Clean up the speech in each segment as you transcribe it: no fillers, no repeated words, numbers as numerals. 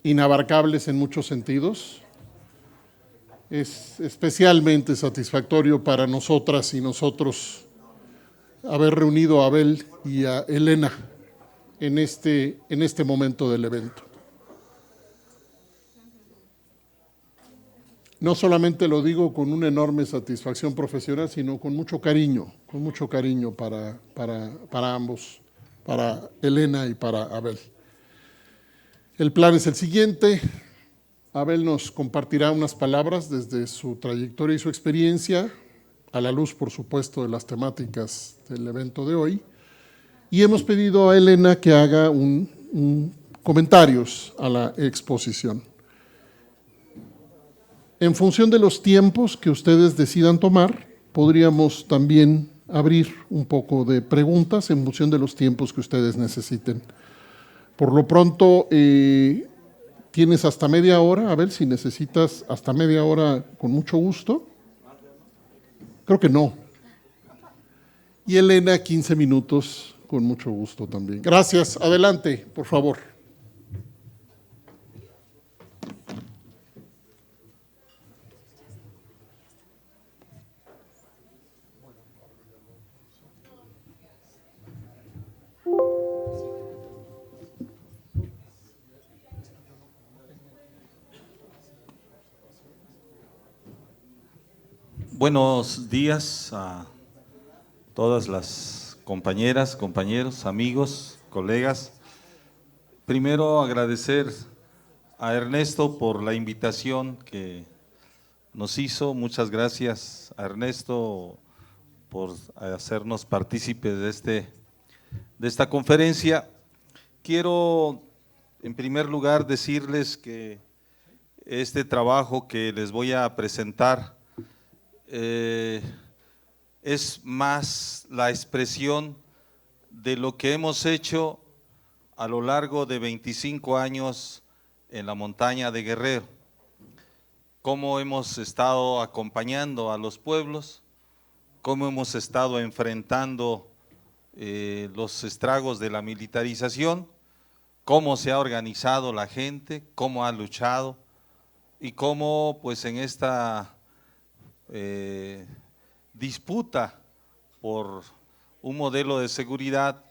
inabarcables en muchos sentidos. Es especialmente satisfactorio para nosotras y nosotros haber reunido a Abel y a Elena en este momento del evento. No solamente lo digo con una enorme satisfacción profesional, sino con mucho cariño para ambos, para Elena y para Abel. El plan es el siguiente. Abel nos compartirá unas palabras desde su trayectoria y su experiencia, a la luz, por supuesto, de las temáticas del evento de hoy. Y hemos pedido a Elena que haga comentarios a la exposición. En función de los tiempos que ustedes decidan tomar, podríamos también abrir un poco de preguntas en función de los tiempos que ustedes necesiten. Por lo pronto, tienes hasta media hora, a ver si necesitas hasta media hora, con mucho gusto. Creo que no. Y Elena, 15 minutos, con mucho gusto también. Gracias. Adelante, por favor. Buenos días a todas las compañeras, compañeros, amigos, colegas. Primero agradecer a Ernesto por la invitación que nos hizo. Muchas gracias a Ernesto por hacernos partícipes de esta conferencia. Quiero en primer lugar decirles que este trabajo que les voy a presentar es más la expresión de lo que hemos hecho a lo largo de 25 años en la montaña de Guerrero, cómo hemos estado acompañando a los pueblos, cómo hemos estado enfrentando los estragos de la militarización, cómo se ha organizado la gente, cómo ha luchado y cómo pues en esta disputa por un modelo de seguridad,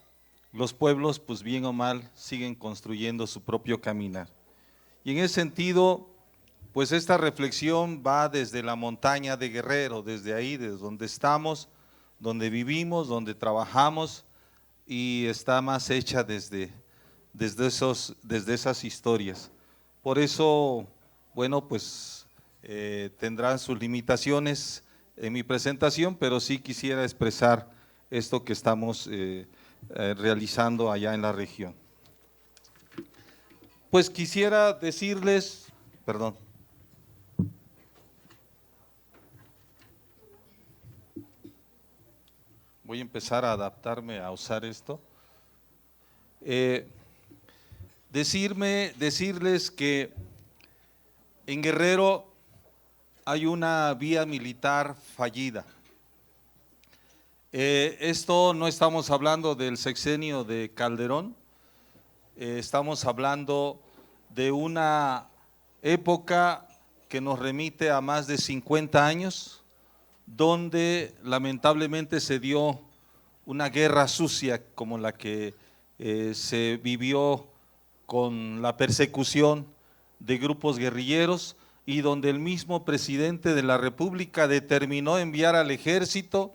los pueblos pues bien o mal siguen construyendo su propio caminar. Y en ese sentido, pues esta reflexión va desde la montaña de Guerrero, desde ahí, desde donde estamos, donde vivimos, donde trabajamos, y está más hecha desde esas historias. Por eso, bueno, pues tendrán sus limitaciones en mi presentación, pero sí quisiera expresar esto que estamos realizando allá en la región. Pues quisiera decirles, perdón. Voy a empezar a adaptarme a usar esto. Decirles que en Guerrero hay una vía militar fallida. Esto no estamos hablando del sexenio de Calderón, estamos hablando de una época que nos remite a más de 50 años, donde lamentablemente se dio una guerra sucia como la que se vivió con la persecución de grupos guerrilleros, y donde el mismo presidente de la República determinó enviar al ejército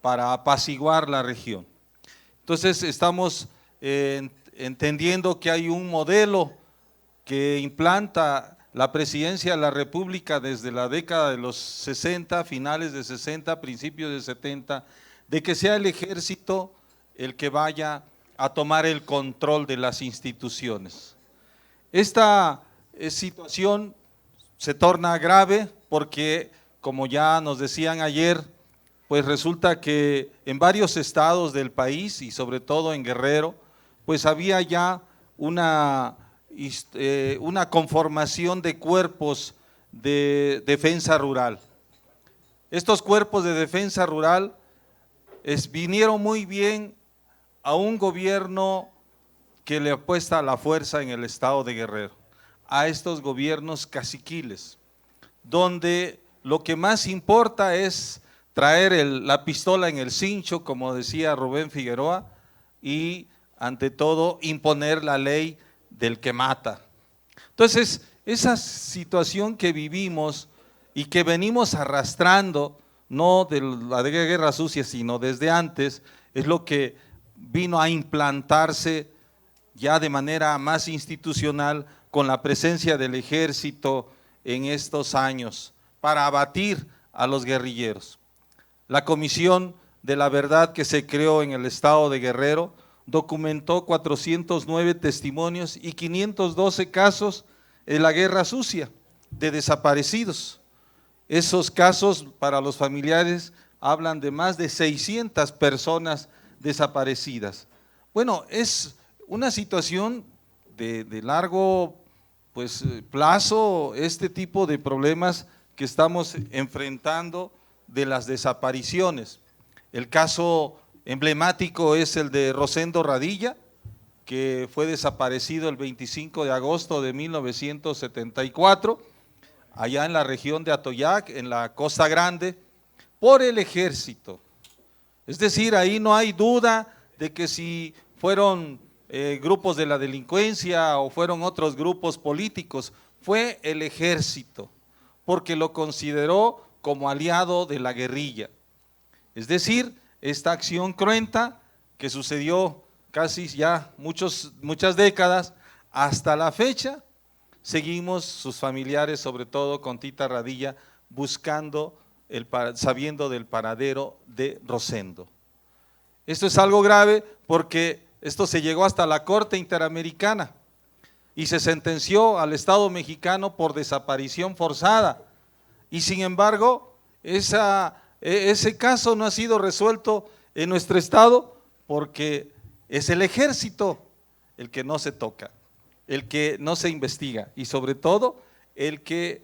para apaciguar la región. Entonces estamos entendiendo que hay un modelo que implanta la presidencia de la República desde la década de los 60, finales de 60, principios de 70, de que sea el ejército el que vaya a tomar el control de las instituciones. Esta situación se torna grave porque, como ya nos decían ayer, pues resulta que en varios estados del país y sobre todo en Guerrero, pues había ya una conformación de cuerpos de defensa rural. Estos cuerpos de defensa rural vinieron muy bien a un gobierno que le apuesta a la fuerza en el estado de Guerrero, a estos gobiernos caciquiles, donde lo que más importa es traer la pistola en el cincho, como decía Rubén Figueroa, y ante todo imponer la ley del que mata. Entonces, esa situación que vivimos y que venimos arrastrando, no de la guerra sucia, sino desde antes, es lo que vino a implantarse ya de manera más institucional con la presencia del ejército en estos años para abatir a los guerrilleros. La Comisión de la Verdad que se creó en el estado de Guerrero documentó 409 testimonios y 512 casos en la guerra sucia de desaparecidos. Esos casos para los familiares hablan de más de 600 personas desaparecidas. Bueno, es una situación de largo plazo, este tipo de problemas que estamos enfrentando de las desapariciones. El caso emblemático es el de Rosendo Radilla, que fue desaparecido el 25 de agosto de 1974, allá en la región de Atoyac, en la Costa Grande, por el ejército. Es decir, ahí no hay duda de que si fueron grupos de la delincuencia o fueron otros grupos políticos, fue el ejército, porque lo consideró como aliado de la guerrilla. Es decir, esta acción cruenta que sucedió casi ya muchas décadas, hasta la fecha, seguimos sus familiares, sobre todo con Tita Radilla, buscando, sabiendo del paradero de Rosendo. Esto es algo grave porque esto se llegó hasta la Corte Interamericana y se sentenció al Estado mexicano por desaparición forzada. Y sin embargo, ese caso no ha sido resuelto en nuestro estado porque es el ejército el que no se toca, el que no se investiga y sobre todo el que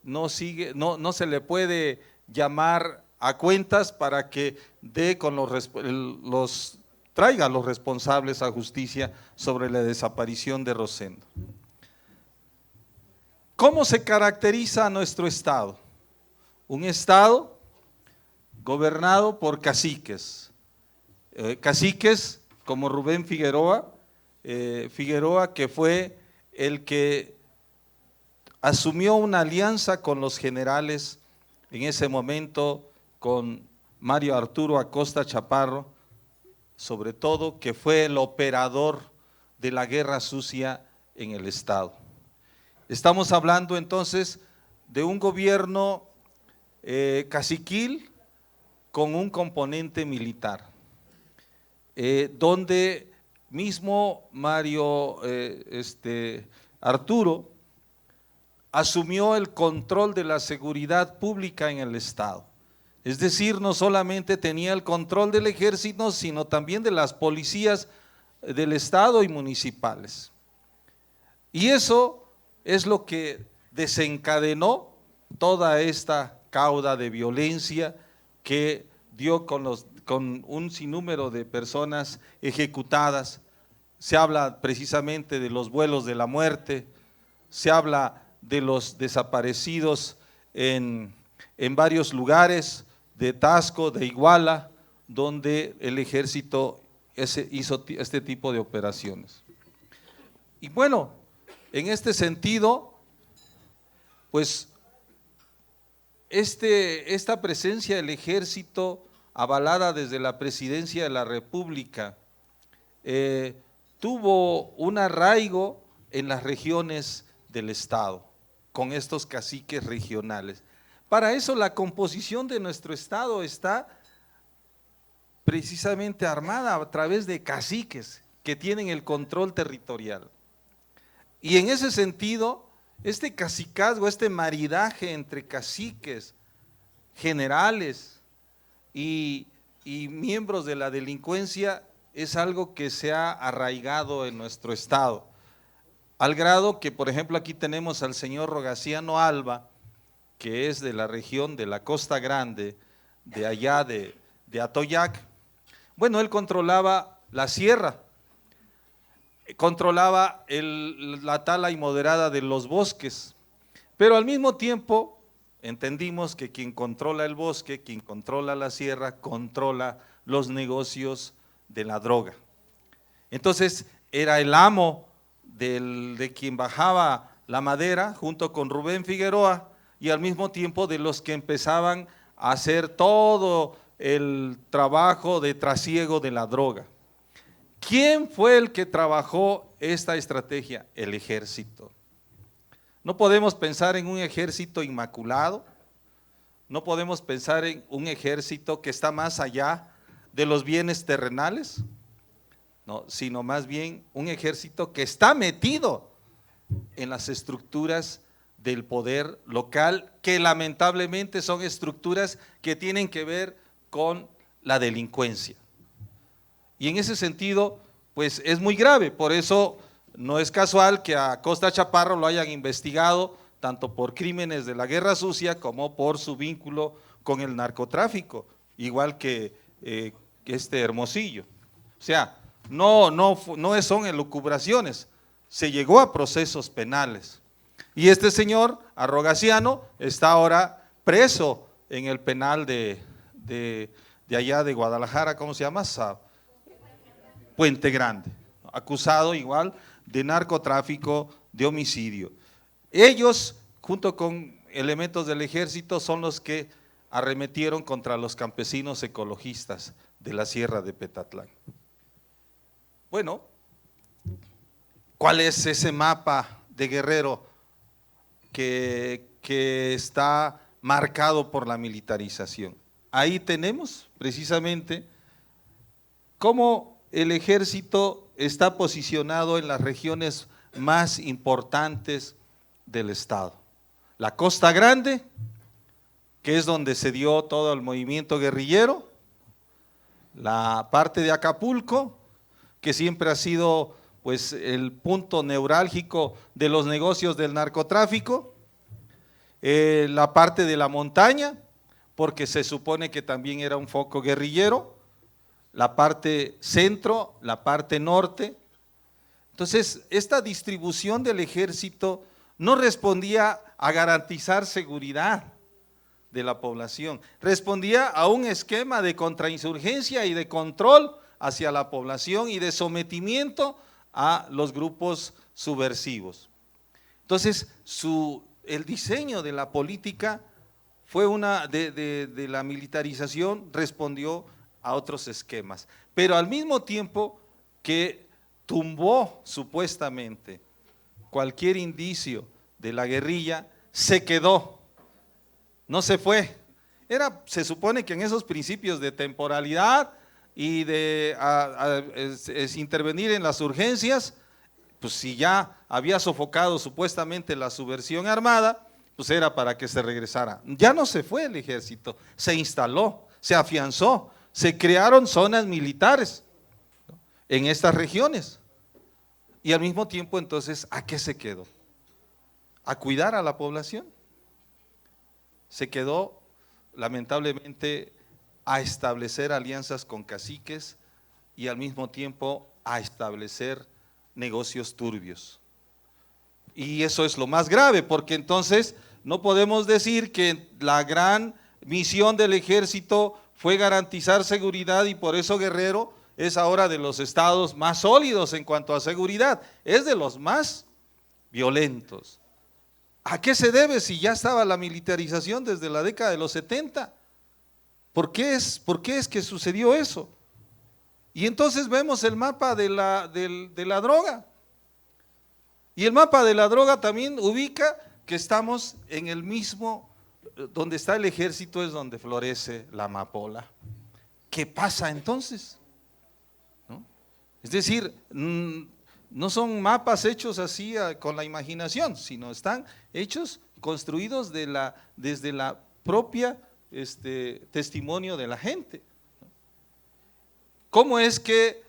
no se le puede llamar a cuentas para que dé con traiga a los responsables a justicia sobre la desaparición de Rosendo. ¿Cómo se caracteriza nuestro estado? Un estado gobernado por caciques, caciques como Rubén Figueroa, que fue el que asumió una alianza con los generales en ese momento, con Mario Arturo Acosta Chaparro, sobre todo que fue el operador de la guerra sucia en el estado. Estamos hablando entonces de un gobierno caciquil con un componente militar, donde mismo Mario Arturo asumió el control de la seguridad pública en el estado. Es decir, no solamente tenía el control del ejército, sino también de las policías del estado y municipales. Y eso es lo que desencadenó toda esta cauda de violencia que dio con un sinnúmero de personas ejecutadas. Se habla precisamente de los vuelos de la muerte, se habla de los desaparecidos en varios lugares de Taxco, de Iguala, donde el ejército hizo este tipo de operaciones. Y bueno, en este sentido, pues esta presencia del ejército avalada desde la presidencia de la República tuvo un arraigo en las regiones del estado, con estos caciques regionales. Para eso la composición de nuestro estado está precisamente armada a través de caciques que tienen el control territorial. Y en ese sentido, este cacicazgo, este maridaje entre caciques, generales y miembros de la delincuencia es algo que se ha arraigado en nuestro estado, al grado que, por ejemplo, aquí tenemos al señor Rogaciano Alba, que es de la región de la Costa Grande, de allá de Atoyac. Bueno, él controlaba la sierra, controlaba la tala inmoderada de los bosques, pero al mismo tiempo entendimos que quien controla el bosque, quien controla la sierra, controla los negocios de la droga. Entonces era el amo de quien bajaba la madera junto con Rubén Figueroa y al mismo tiempo de los que empezaban a hacer todo el trabajo de trasiego de la droga. ¿Quién fue el que trabajó esta estrategia? El ejército. No podemos pensar en un ejército inmaculado, no podemos pensar en un ejército que está más allá de los bienes terrenales, no, sino más bien un ejército que está metido en las estructuras del poder local, que lamentablemente son estructuras que tienen que ver con la delincuencia. Y en ese sentido, pues es muy grave, por eso no es casual que a Costa Chaparro lo hayan investigado tanto por crímenes de la guerra sucia como por su vínculo con el narcotráfico, igual que Hermosillo. O sea, no son elucubraciones, se llegó a procesos penales. Y este señor Arrogaciano está ahora preso en el penal de allá de Guadalajara, ¿cómo se llama? Puente Grande, acusado igual de narcotráfico, de homicidio. Ellos, junto con elementos del ejército, son los que arremetieron contra los campesinos ecologistas de la Sierra de Petatlán. Bueno, ¿cuál es ese mapa de Guerrero que está marcado por la militarización? Ahí tenemos precisamente cómo el ejército está posicionado en las regiones más importantes del estado. La Costa Grande, que es donde se dio todo el movimiento guerrillero, la parte de Acapulco, que siempre ha sido pues el punto neurálgico de los negocios del narcotráfico, la parte de la montaña, porque se supone que también era un foco guerrillero, la parte centro, la parte norte. Entonces, esta distribución del ejército no respondía a garantizar seguridad de la población, respondía a un esquema de contrainsurgencia y de control hacia la población y de sometimiento a los grupos subversivos. Entonces, el diseño de la política fue de la militarización, respondió a otros esquemas, pero al mismo tiempo que tumbó supuestamente cualquier indicio de la guerrilla, se quedó, no se fue. Se supone que en esos principios de temporalidad y de intervenir en las urgencias, pues si ya había sofocado supuestamente la subversión armada, pues era para que se regresara. Ya no se fue el ejército, se instaló, se afianzó, se crearon zonas militares en estas regiones. Y al mismo tiempo entonces, ¿a qué se quedó? A cuidar a la población. Se quedó lamentablemente a establecer alianzas con caciques y al mismo tiempo a establecer negocios turbios. Y eso es lo más grave, porque entonces no podemos decir que la gran misión del ejército fue garantizar seguridad y por eso Guerrero es ahora de los estados más sólidos en cuanto a seguridad, es de los más violentos. ¿A qué se debe si ya estaba la militarización desde la década de los 70? ¿Por qué es que sucedió eso? Y entonces vemos el mapa de la droga. Y el mapa de la droga también ubica que estamos en el mismo, donde está el ejército es donde florece la amapola. ¿Qué pasa entonces? ¿No? Es decir, no son mapas hechos así con la imaginación, sino están hechos, construidos desde la propia testimonio de la gente. ¿Cómo es que,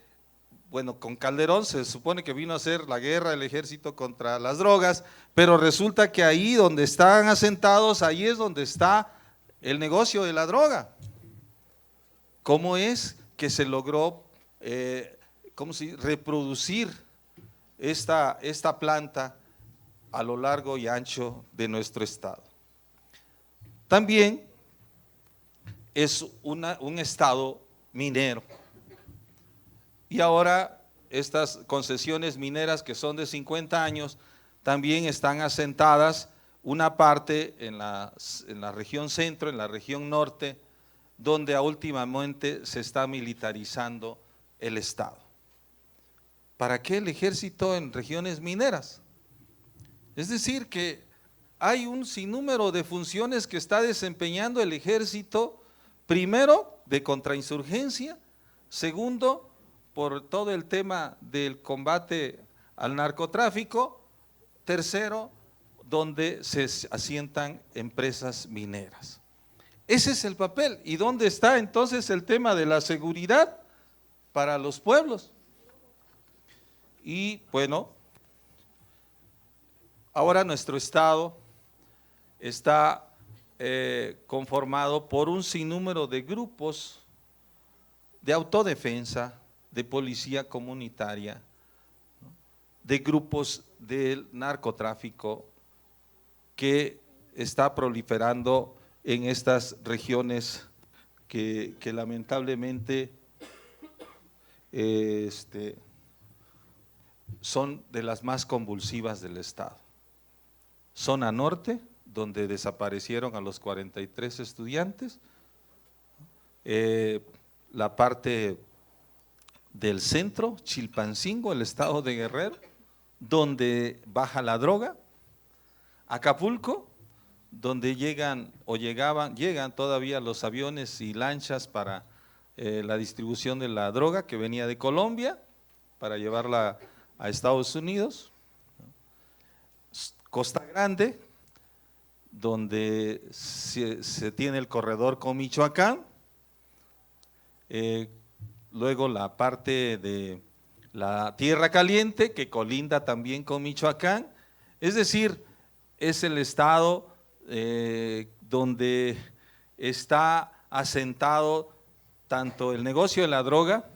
bueno, con Calderón se supone que vino a hacer la guerra el ejército contra las drogas, pero resulta que ahí donde están asentados, ahí es donde está el negocio de la droga? ¿Cómo es que se logró reproducir esta planta a lo largo y ancho de nuestro estado. También es un estado minero, y ahora estas concesiones mineras, que son de 50 años, también están asentadas una parte en la región centro, en la región norte, donde últimamente se está militarizando el estado. ¿Para qué el ejército en regiones mineras? Es decir, que hay un sinnúmero de funciones que está desempeñando el ejército, primero de contrainsurgencia, segundo por todo el tema del combate al narcotráfico, tercero donde se asientan empresas mineras. Ese es el papel. ¿Y dónde está entonces el tema de la seguridad para los pueblos? Y bueno, ahora nuestro estado está conformado por un sinnúmero de grupos de autodefensa, de policía comunitaria, de grupos del narcotráfico que está proliferando en estas regiones que lamentablemente son de las más convulsivas del estado. Zona norte, donde desaparecieron a los 43 estudiantes, la parte del centro, Chilpancingo, el estado de Guerrero, donde baja la droga, Acapulco, donde llegan todavía los aviones y lanchas para la distribución de la droga que venía de Colombia para llevarla a Estados Unidos, Costa Grande, donde se tiene el corredor con Michoacán, luego la parte de la Tierra Caliente, que colinda también con Michoacán. Es decir, es el estado donde está asentado tanto el negocio de la droga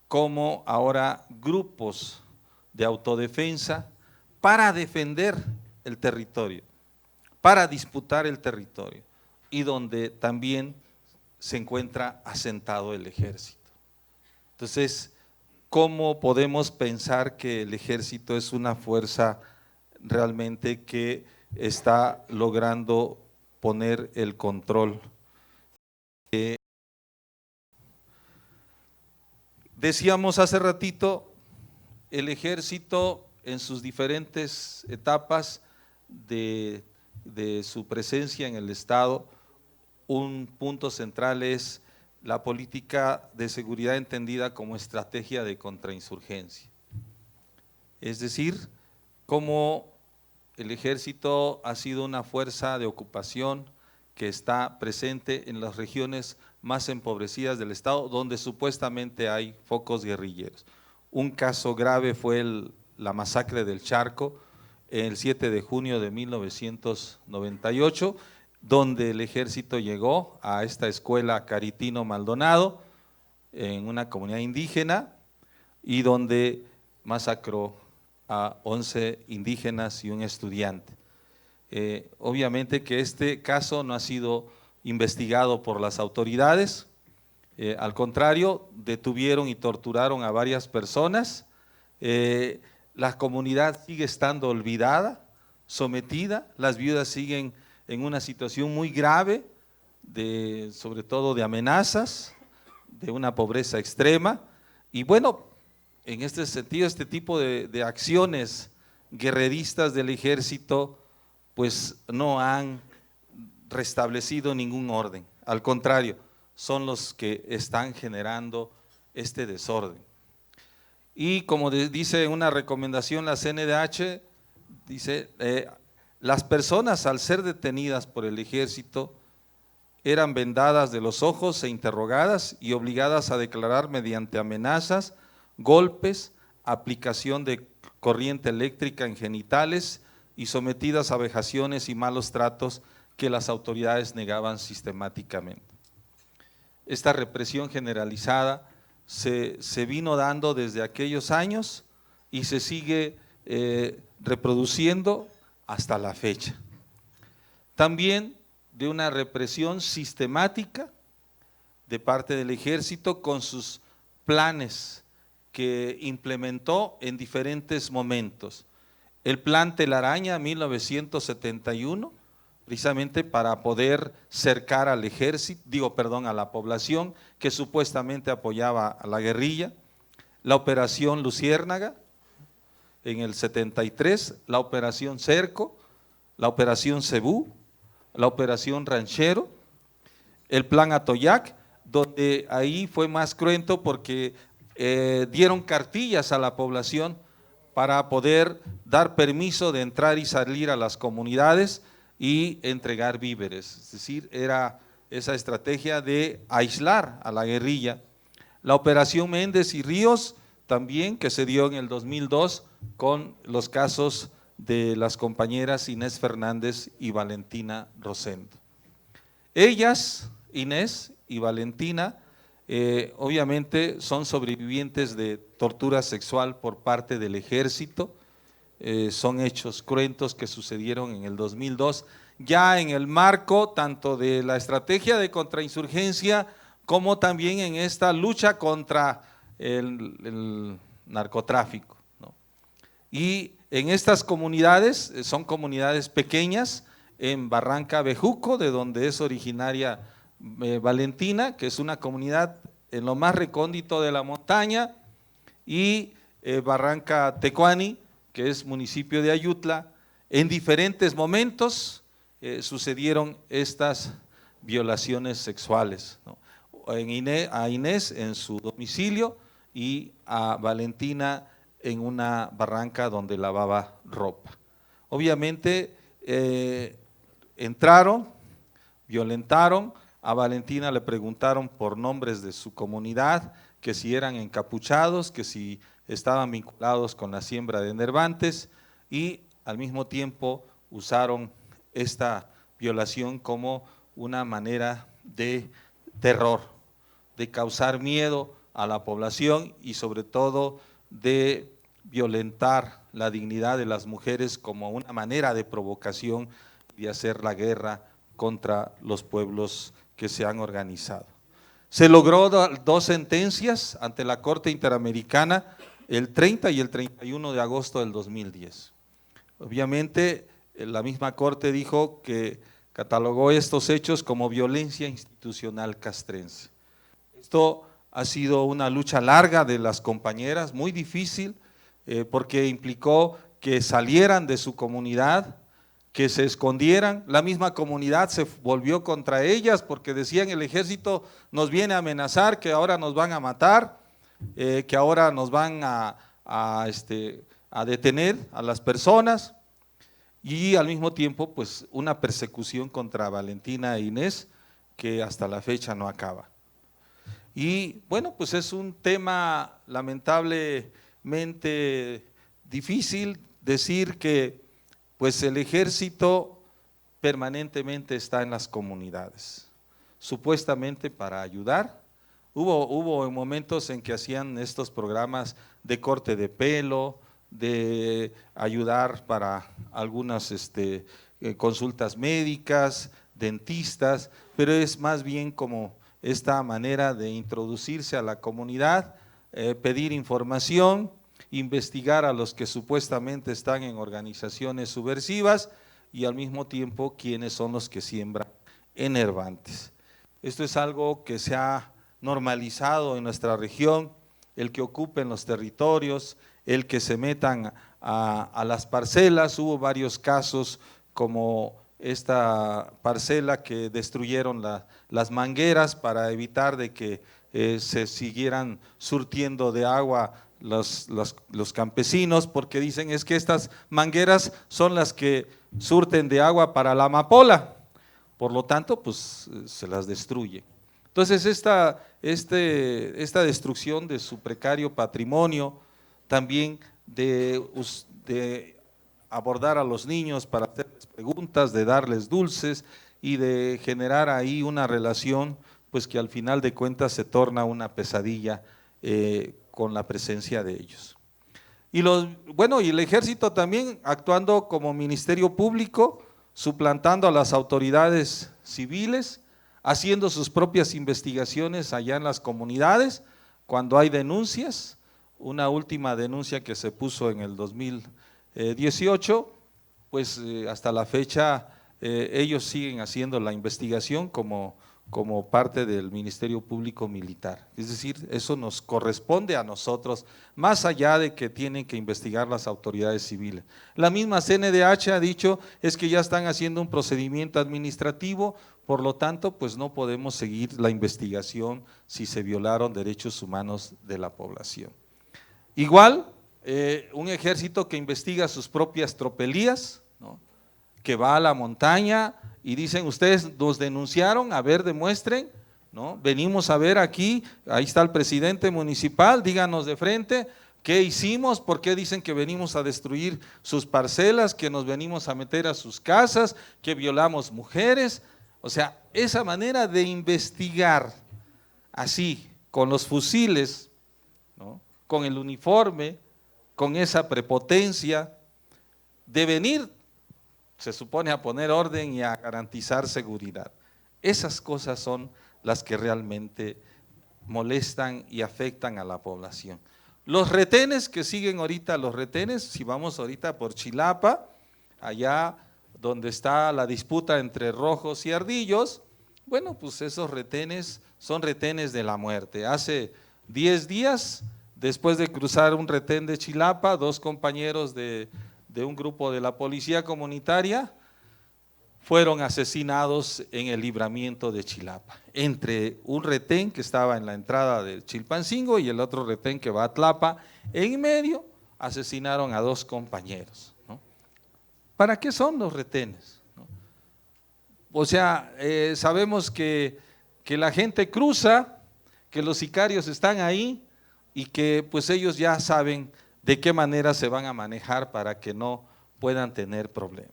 como ahora grupos de autodefensa para defender el territorio, para disputar el territorio, y donde también se encuentra asentado el ejército. Entonces, ¿cómo podemos pensar que el ejército es una fuerza realmente que está logrando poner el control? Decíamos hace ratito, el ejército en sus diferentes etapas de su presencia en el estado, un punto central es la política de seguridad entendida como estrategia de contrainsurgencia. Es decir, cómo el ejército ha sido una fuerza de ocupación que está presente en las regiones más empobrecidas del estado, donde supuestamente hay focos guerrilleros. Un caso grave fue la masacre del Charco, el 7 de junio de 1998, donde el ejército llegó a esta escuela Caritino Maldonado, en una comunidad indígena, y donde masacró a 11 indígenas y un estudiante. Obviamente que este caso no ha sido investigado por las autoridades, al contrario, detuvieron y torturaron a varias personas. La comunidad sigue estando olvidada, sometida, las viudas siguen en una situación muy grave, sobre todo de amenazas, de una pobreza extrema, y bueno, en este sentido, este tipo de acciones guerreristas del ejército, pues no han restablecido ningún orden, al contrario, son los que están generando este desorden. Y como dice una recomendación la CNDH, dice, las personas al ser detenidas por el ejército eran vendadas de los ojos e interrogadas y obligadas a declarar mediante amenazas, golpes, aplicación de corriente eléctrica en genitales y sometidas a vejaciones y malos tratos que las autoridades negaban sistemáticamente. Esta represión generalizada se vino dando desde aquellos años y se sigue reproduciendo hasta la fecha. También de una represión sistemática de parte del ejército con sus planes que implementó en diferentes momentos. El plan Telaraña 1971, precisamente para poder cercar al ejército, a la población que supuestamente apoyaba a la guerrilla. La operación Luciérnaga en el 73, la operación Cerco, la operación Cebú, la operación Ranchero, el plan Atoyac, donde ahí fue más cruento porque dieron cartillas a la población para poder dar permiso de entrar y salir a las comunidades y entregar víveres, es decir, era esa estrategia de aislar a la guerrilla. La operación Méndez y Ríos también, que se dio en el 2002 con los casos de las compañeras Inés Fernández y Valentina Rosendo. Ellas, Inés y Valentina, obviamente son sobrevivientes de tortura sexual por parte del ejército, son hechos cruentos que sucedieron en el 2002, ya en el marco tanto de la estrategia de contrainsurgencia como también en esta lucha contra el narcotráfico, ¿no? Y en estas comunidades, son comunidades pequeñas, en Barranca Bejuco, de donde es originaria Valentina, que es una comunidad en lo más recóndito de la montaña, y Barranca Tecuani, que es municipio de Ayutla. En diferentes momentos sucedieron estas violaciones sexuales, ¿no? A Inés en su domicilio y a Valentina en una barranca donde lavaba ropa. Obviamente entraron, violentaron, a Valentina le preguntaron por nombres de su comunidad, que si eran encapuchados, que si estaban vinculados con la siembra de Nervantes, y al mismo tiempo usaron esta violación como una manera de terror, de causar miedo a la población y sobre todo de violentar la dignidad de las mujeres como una manera de provocación y de hacer la guerra contra los pueblos que se han organizado. Se logró dos sentencias ante la Corte Interamericana el 30 y el 31 de agosto del 2010. Obviamente la misma Corte dijo que catalogó estos hechos como violencia institucional castrense. Esto ha sido una lucha larga de las compañeras, muy difícil, porque implicó que salieran de su comunidad, que se escondieran. La misma comunidad se volvió contra ellas porque decían: el ejército nos viene a amenazar, que ahora nos van a matar, que ahora nos van a detener a las personas. Y al mismo tiempo pues una persecución contra Valentina e Inés que hasta la fecha no acaba. Y bueno, pues es un tema lamentablemente difícil decir que pues el ejército permanentemente está en las comunidades, supuestamente para ayudar. Hubo momentos en que hacían estos programas de corte de pelo, de ayudar para algunas consultas médicas, dentistas, pero es más bien como esta manera de introducirse a la comunidad, pedir información, investigar a los que supuestamente están en organizaciones subversivas y al mismo tiempo quiénes son los que siembran en Nervantes. Esto es algo que se ha normalizado en nuestra región, el que ocupen los territorios, el que se metan a las parcelas. Hubo varios casos como esta parcela que destruyeron las mangueras para evitar de que se siguieran surtiendo de agua los campesinos, porque dicen es que estas mangueras son las que surten de agua para la amapola, por lo tanto pues se las destruye. Entonces esta destrucción de su precario patrimonio, también de abordar a los niños para hacerles preguntas, de darles dulces y de generar ahí una relación pues que al final de cuentas se torna una pesadilla con la presencia de ellos. Y el ejército también actuando como ministerio público, suplantando a las autoridades civiles, haciendo sus propias investigaciones allá en las comunidades, cuando hay denuncias. Una última denuncia que se puso en el 2018, pues hasta la fecha ellos siguen haciendo la investigación como parte del Ministerio Público Militar. Es decir, eso nos corresponde a nosotros, más allá de que tienen que investigar las autoridades civiles. La misma CNDH ha dicho es que ya están haciendo un procedimiento administrativo, por lo tanto, pues no podemos seguir la investigación si se violaron derechos humanos de la población. Igual, un ejército que investiga sus propias tropelías, ¿no?, que va a la montaña y dicen, ustedes nos denunciaron, a ver, demuestren, ¿no? Venimos a ver aquí, ahí está el presidente municipal, díganos de frente, ¿qué hicimos? ¿Por qué dicen que venimos a destruir sus parcelas, que nos venimos a meter a sus casas, que violamos mujeres? O sea, esa manera de investigar así, con los fusiles, ¿no?, con el uniforme, con esa prepotencia, de venir, se supone, a poner orden y a garantizar seguridad. Esas cosas son las que realmente molestan y afectan a la población. Los retenes que siguen ahorita, si vamos ahorita por Chilapa, allá donde está la disputa entre rojos y ardillos, bueno, pues esos retenes son retenes de la muerte. Hace 10 días, después de cruzar un retén de Chilapa, 2 compañeros de un grupo de la policía comunitaria fueron asesinados en el libramiento de Chilapa, entre un retén que estaba en la entrada de Chilpancingo y el otro retén que va a Tlapa. En medio asesinaron a 2 compañeros, ¿no? ¿Para qué son los retenes?, ¿no? O sea, sabemos que la gente cruza, que los sicarios están ahí y que pues ellos ya saben de qué manera se van a manejar para que no puedan tener problemas.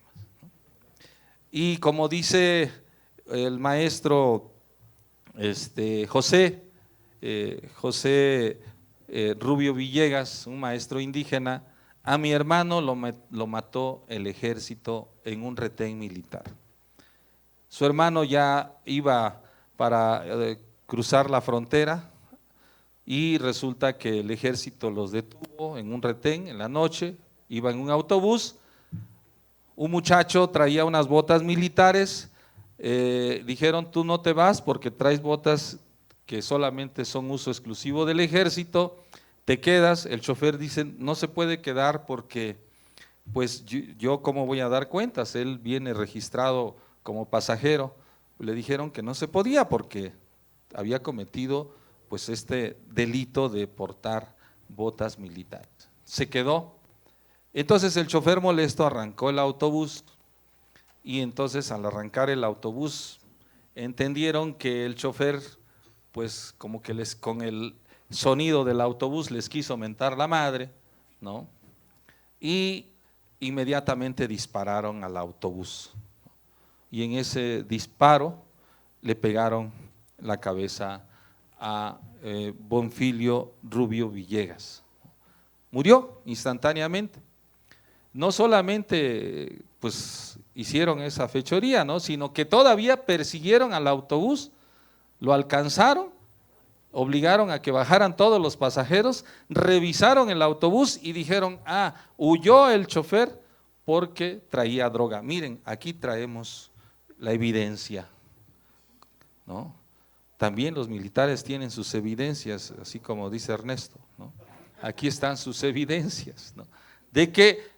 Y como dice el maestro José Rubio Villegas, un maestro indígena, a mi hermano lo mató el ejército en un retén militar. Su hermano ya iba para cruzar la frontera y resulta que el ejército los detuvo en un retén en la noche, iba en un autobús. Un muchacho traía unas botas militares, dijeron, tú no te vas porque traes botas que solamente son uso exclusivo del ejército, te quedas. El chofer dice, no se puede quedar porque pues yo cómo voy a dar cuentas, él viene registrado como pasajero. Le dijeron que no se podía porque había cometido pues este delito de portar botas militares. Se quedó. Entonces el chofer molesto arrancó el autobús y entonces al arrancar el autobús entendieron que el chofer pues como que con el sonido del autobús les quiso mentar la madre, ¿no? Y inmediatamente dispararon al autobús y en ese disparo le pegaron la cabeza a Bonfilio Rubio Villegas. Murió instantáneamente. No solamente pues hicieron esa fechoría, ¿no?, sino que todavía persiguieron al autobús, lo alcanzaron, obligaron a que bajaran todos los pasajeros, revisaron el autobús y dijeron, huyó el chofer porque traía droga. Miren, aquí traemos la evidencia, ¿no? También los militares tienen sus evidencias, así como dice Ernesto, ¿no? Aquí están sus evidencias, ¿no?, de que,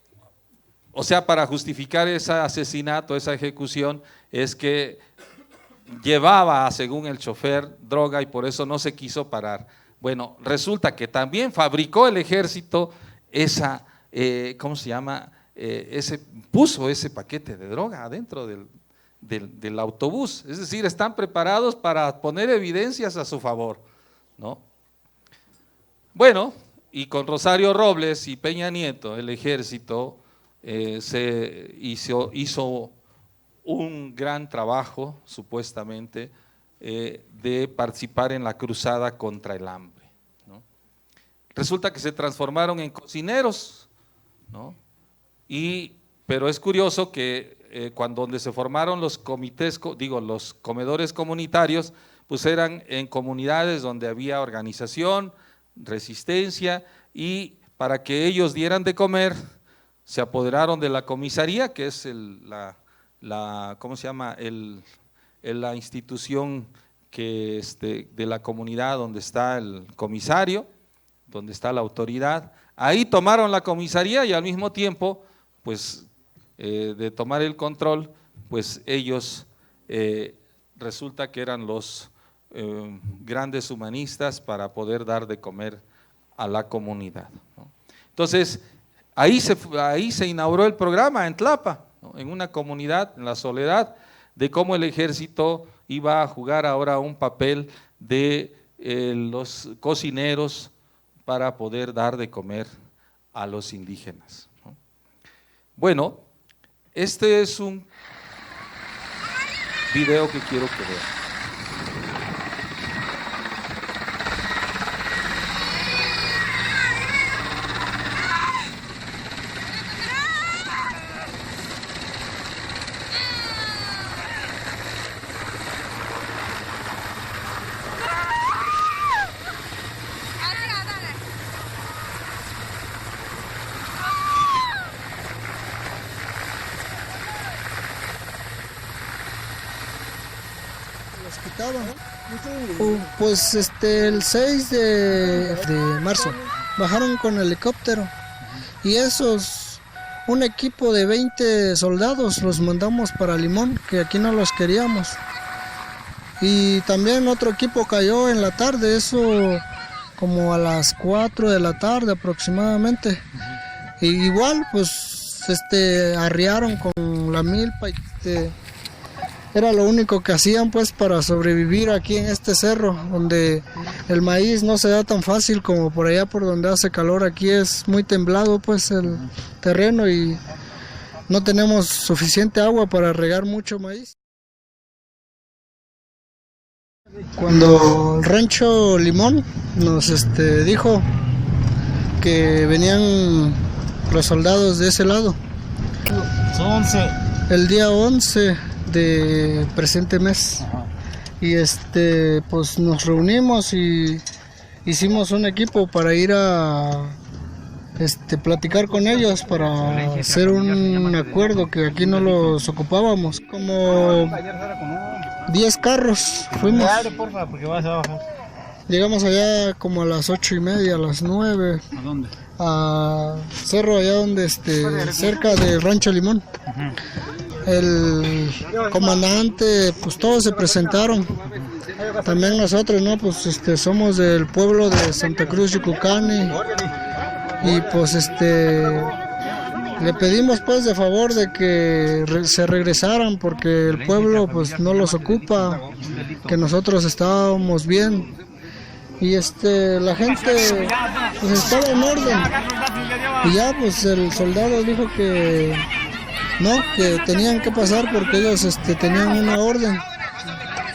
o sea, para justificar ese asesinato, esa ejecución, es que llevaba, según el chofer, droga y por eso no se quiso parar. Bueno, resulta que también fabricó el ejército esa, ¿cómo se llama? Puso ese paquete de droga adentro del autobús, es decir, están preparados para poner evidencias a su favor, ¿no? Bueno, y con Rosario Robles y Peña Nieto, el ejército se hizo un gran trabajo, supuestamente, de participar en la cruzada contra el hambre, ¿no? resulta que se transformaron en cocineros, ¿no? Pero es curioso que donde se formaron los comités, los comedores comunitarios, pues eran en comunidades donde había organización, resistencia, y para que ellos dieran de comer, se apoderaron de la comisaría, que es ¿cómo se llama? La institución de la comunidad donde está el comisario, donde está la autoridad. Ahí tomaron la comisaría y al mismo tiempo, pues, de tomar el control, pues ellos resulta que eran los grandes humanistas para poder dar de comer a la comunidad, ¿no? Entonces, ahí se inauguró el programa en Tlapa, ¿no? En una comunidad, en la Soledad, de cómo el ejército iba a jugar ahora un papel de los cocineros para poder dar de comer a los indígenas, ¿no? Bueno, este es un video que quiero que vean. Pues el 6 de marzo bajaron con helicóptero y un equipo de 20 soldados los mandamos para Limón, que aquí no los queríamos. Y también otro equipo cayó en la tarde, eso como a las 4 de la tarde aproximadamente. Y igual pues arriaron con la milpa y era lo único que hacían pues para sobrevivir aquí en este cerro, donde el maíz no se da tan fácil como por allá por donde hace calor. Aquí es muy temblado pues el terreno y no tenemos suficiente agua para regar mucho maíz. Cuando el rancho Limón nos dijo que venían los soldados de ese lado, el día 11 de presente mes. Ajá. Y pues nos reunimos y hicimos un equipo para ir a platicar con ellos para hacer un acuerdo que aquí no los ocupábamos. Como 10 carros fuimos. Llegamos allá como a las 8:30, a las 9. ¿A dónde? A Cerro, allá donde cerca del Rancho Limón. Uh-huh. El comandante, pues todos se presentaron. También nosotros, ¿no? Pues somos del pueblo de Santa Cruz Yucucani. Y pues le pedimos pues de favor de que se regresaran porque el pueblo pues no los ocupa, que nosotros estábamos bien. Y la gente pues estaba en orden. Y ya pues el soldado dijo que no, que tenían que pasar porque ellos tenían una orden.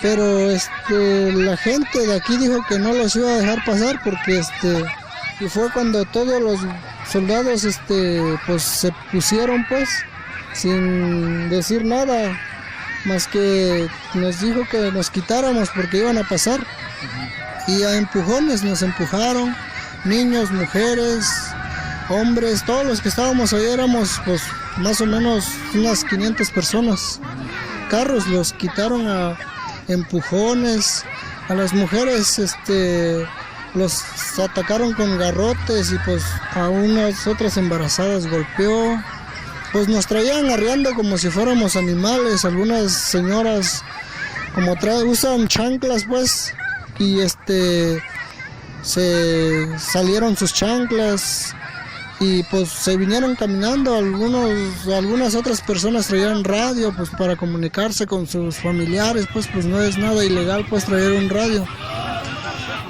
Pero la gente de aquí dijo que no los iba a dejar pasar porque y fue cuando todos los soldados pues se pusieron pues sin decir nada, más que nos dijo que nos quitáramos porque iban a pasar. Y a empujones nos empujaron, niños, mujeres, hombres, todos los que estábamos ahí éramos pues más o menos unas 500 personas. Carros los quitaron a empujones, a las mujeres los atacaron con garrotes y pues a unas otras embarazadas golpeó. Pues nos traían arreando como si fuéramos animales. Algunas señoras como usan chanclas pues y se salieron sus chanclas y pues se vinieron caminando. Algunas otras personas traían radio pues para comunicarse con sus familiares, pues no es nada ilegal pues traer un radio.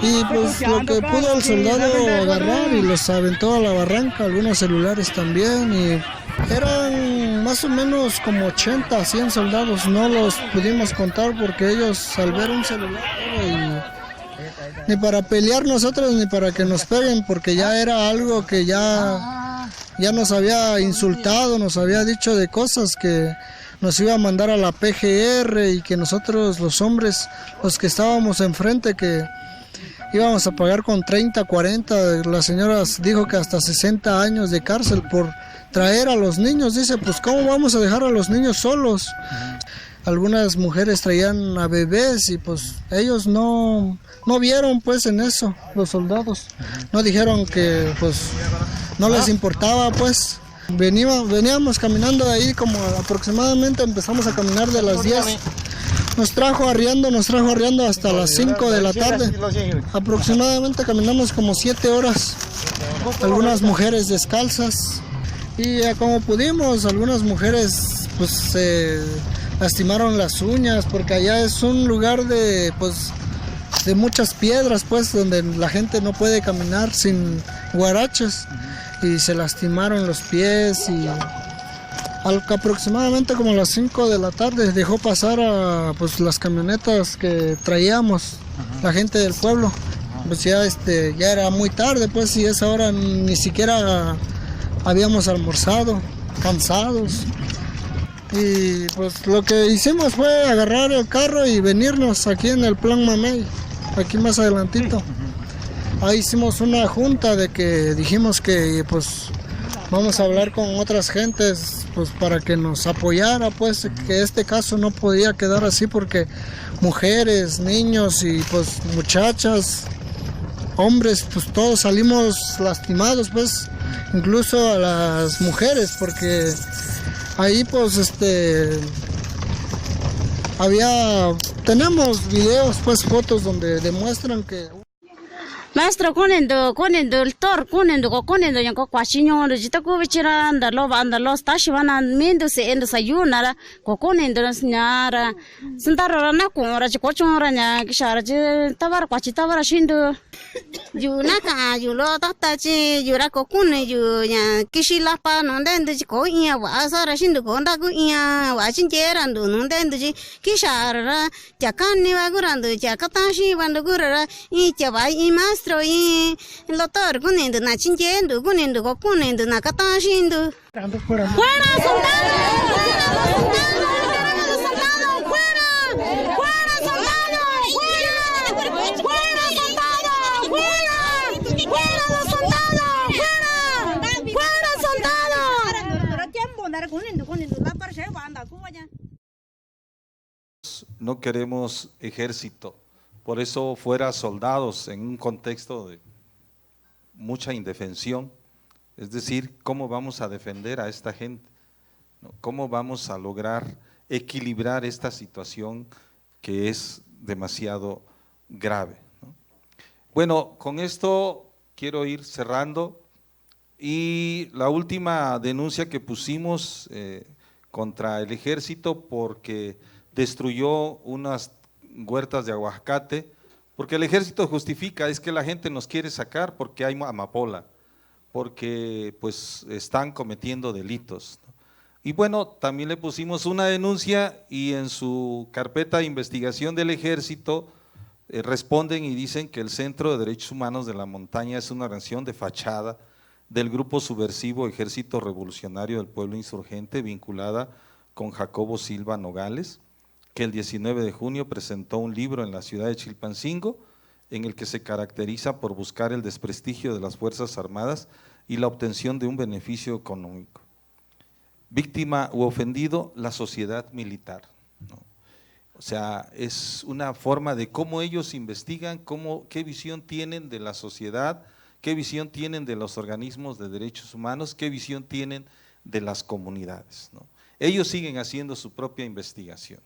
Y pues lo que pudo el soldado agarrar y los aventó a la barranca, algunos celulares también, y eran más o menos como 80, 100 soldados. No los pudimos contar porque ellos al ver un celular ni para pelear nosotros, ni para que nos peguen, porque ya era algo que ya nos había insultado, nos había dicho de cosas que nos iba a mandar a la PGR y que nosotros los hombres, los que estábamos enfrente, que íbamos a pagar con 30, 40, la señora dijo que hasta 60 años de cárcel por traer a los niños. Dice, pues ¿cómo vamos a dejar a los niños solos? Algunas mujeres traían a bebés y pues ellos no vieron pues en eso, los soldados. No dijeron que pues no les importaba pues. Veníamos caminando de ahí como aproximadamente empezamos a caminar de las 10. Nos trajo arriando hasta las 5 de la tarde. Aproximadamente caminamos como 7 horas. Algunas mujeres descalzas. Y como pudimos, algunas mujeres pues se lastimaron las uñas porque allá es un lugar de muchas piedras pues donde la gente no puede caminar sin guaraches y se lastimaron los pies y aproximadamente como a las 5 de la tarde dejó pasar a las camionetas que traíamos, la gente del pueblo. Pues ya era muy tarde pues y a esa hora ni siquiera habíamos almorzado, cansados. Y pues lo que hicimos fue agarrar el carro y venirnos aquí en el Plan Mamey, aquí más adelantito. Ahí hicimos una junta de que dijimos que pues vamos a hablar con otras gentes pues para que nos apoyara pues que este caso no podía quedar así porque mujeres, niños y pues muchachas, hombres, pues todos salimos lastimados pues, incluso a las mujeres porque ahí pues tenemos videos pues fotos donde demuestran que Maestro conendo el tor conendo yang ko kwashinyo de jita ko bichira andalo stashi wana mendo se endo sayuna ko conendo nyara sintaro na ko ra ko chora nya kishara je tabar kwachi tabar shindo yuna ka yulo tata chi yura ko kune yu nya kishila pa no ndendo ko iya wa sara shindo ko nda ko iya wa chinjera ndo no ndendo ji kishara jakani wa gurando jakatashi wando gurara I chabai I maestro I lotor conendo na chinjendo conendo ko conendo na katashindo fuera No queremos ejército, por eso fuera soldados en un contexto de mucha indefensión, es decir, ¿cómo vamos a defender a esta gente? ¿Cómo vamos a lograr equilibrar esta situación que es demasiado grave? Bueno, con esto quiero ir cerrando y la última denuncia que pusimos contra el ejército porque destruyó unas huertas de aguacate, porque el ejército justifica, es que la gente nos quiere sacar porque hay amapola, porque pues están cometiendo delitos. Y bueno, también le pusimos una denuncia y en su carpeta de investigación del ejército responden y dicen que el Centro de Derechos Humanos de la Montaña es una organización de fachada del grupo subversivo Ejército Revolucionario del Pueblo Insurgente vinculada con Jacobo Silva Nogales, que el 19 de junio presentó un libro en la ciudad de Chilpancingo en el que se caracteriza por buscar el desprestigio de las Fuerzas Armadas y la obtención de un beneficio económico. Víctima u ofendido, la sociedad militar, ¿no? O sea, es una forma de cómo ellos investigan, qué visión tienen de la sociedad, qué visión tienen de los organismos de derechos humanos, qué visión tienen de las comunidades, ¿no? Ellos siguen haciendo su propia investigación.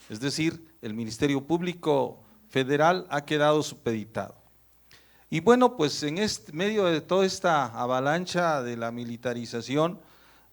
Es decir, el Ministerio Público Federal ha quedado supeditado. Y bueno, pues en medio de toda esta avalancha de la militarización,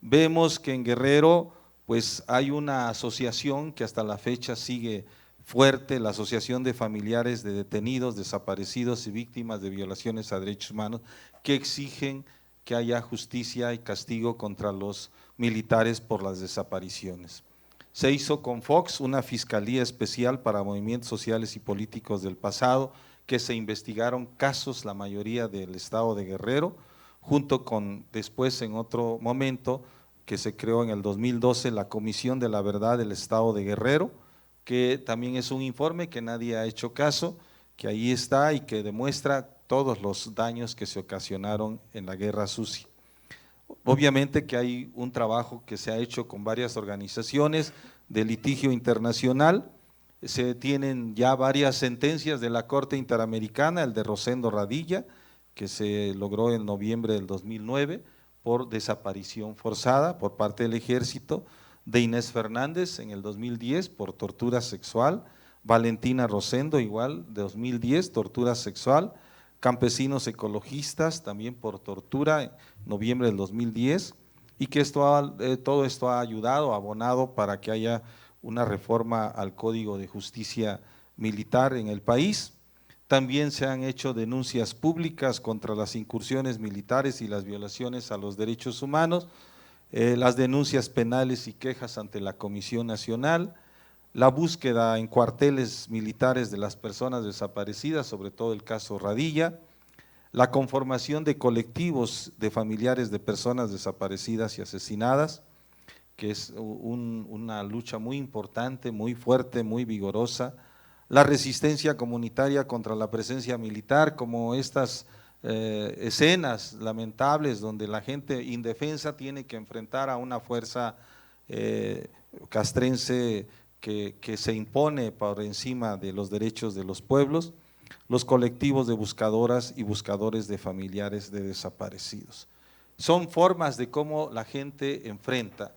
vemos que en Guerrero pues hay una asociación que hasta la fecha sigue fuerte, la Asociación de Familiares de Detenidos, Desaparecidos y Víctimas de Violaciones a Derechos Humanos, que exigen que haya justicia y castigo contra los militares por las desapariciones. Se hizo con Fox una fiscalía especial para movimientos sociales y políticos del pasado que se investigaron casos, la mayoría del estado de Guerrero, junto con después en otro momento que se creó en el 2012 la Comisión de la Verdad del Estado de Guerrero, que también es un informe que nadie ha hecho caso, que ahí está y que demuestra todos los daños que se ocasionaron en la guerra sucia. Obviamente que hay un trabajo que se ha hecho con varias organizaciones de litigio internacional, se tienen ya varias sentencias de la Corte Interamericana, el de Rosendo Radilla, que se logró en noviembre del 2009 por desaparición forzada por parte del ejército, de Inés Fernández en el 2010 por tortura sexual, Valentina Rosendo igual, 2010, tortura sexual, Campesinos Ecologistas también por tortura en noviembre del 2010, y que todo esto ha ayudado, abonado para que haya una reforma al Código de Justicia Militar en el país. También se han hecho denuncias públicas contra las incursiones militares y las violaciones a los derechos humanos, las denuncias penales y quejas ante la Comisión Nacional, la búsqueda en cuarteles militares de las personas desaparecidas, sobre todo el caso Radilla, la conformación de colectivos de familiares de personas desaparecidas y asesinadas, que es una lucha muy importante, muy fuerte, muy vigorosa, la resistencia comunitaria contra la presencia militar, como estas escenas lamentables donde la gente indefensa tiene que enfrentar a una fuerza castrense que se impone por encima de los derechos de los pueblos, los colectivos de buscadoras y buscadores de familiares de desaparecidos. Son formas de cómo la gente enfrenta.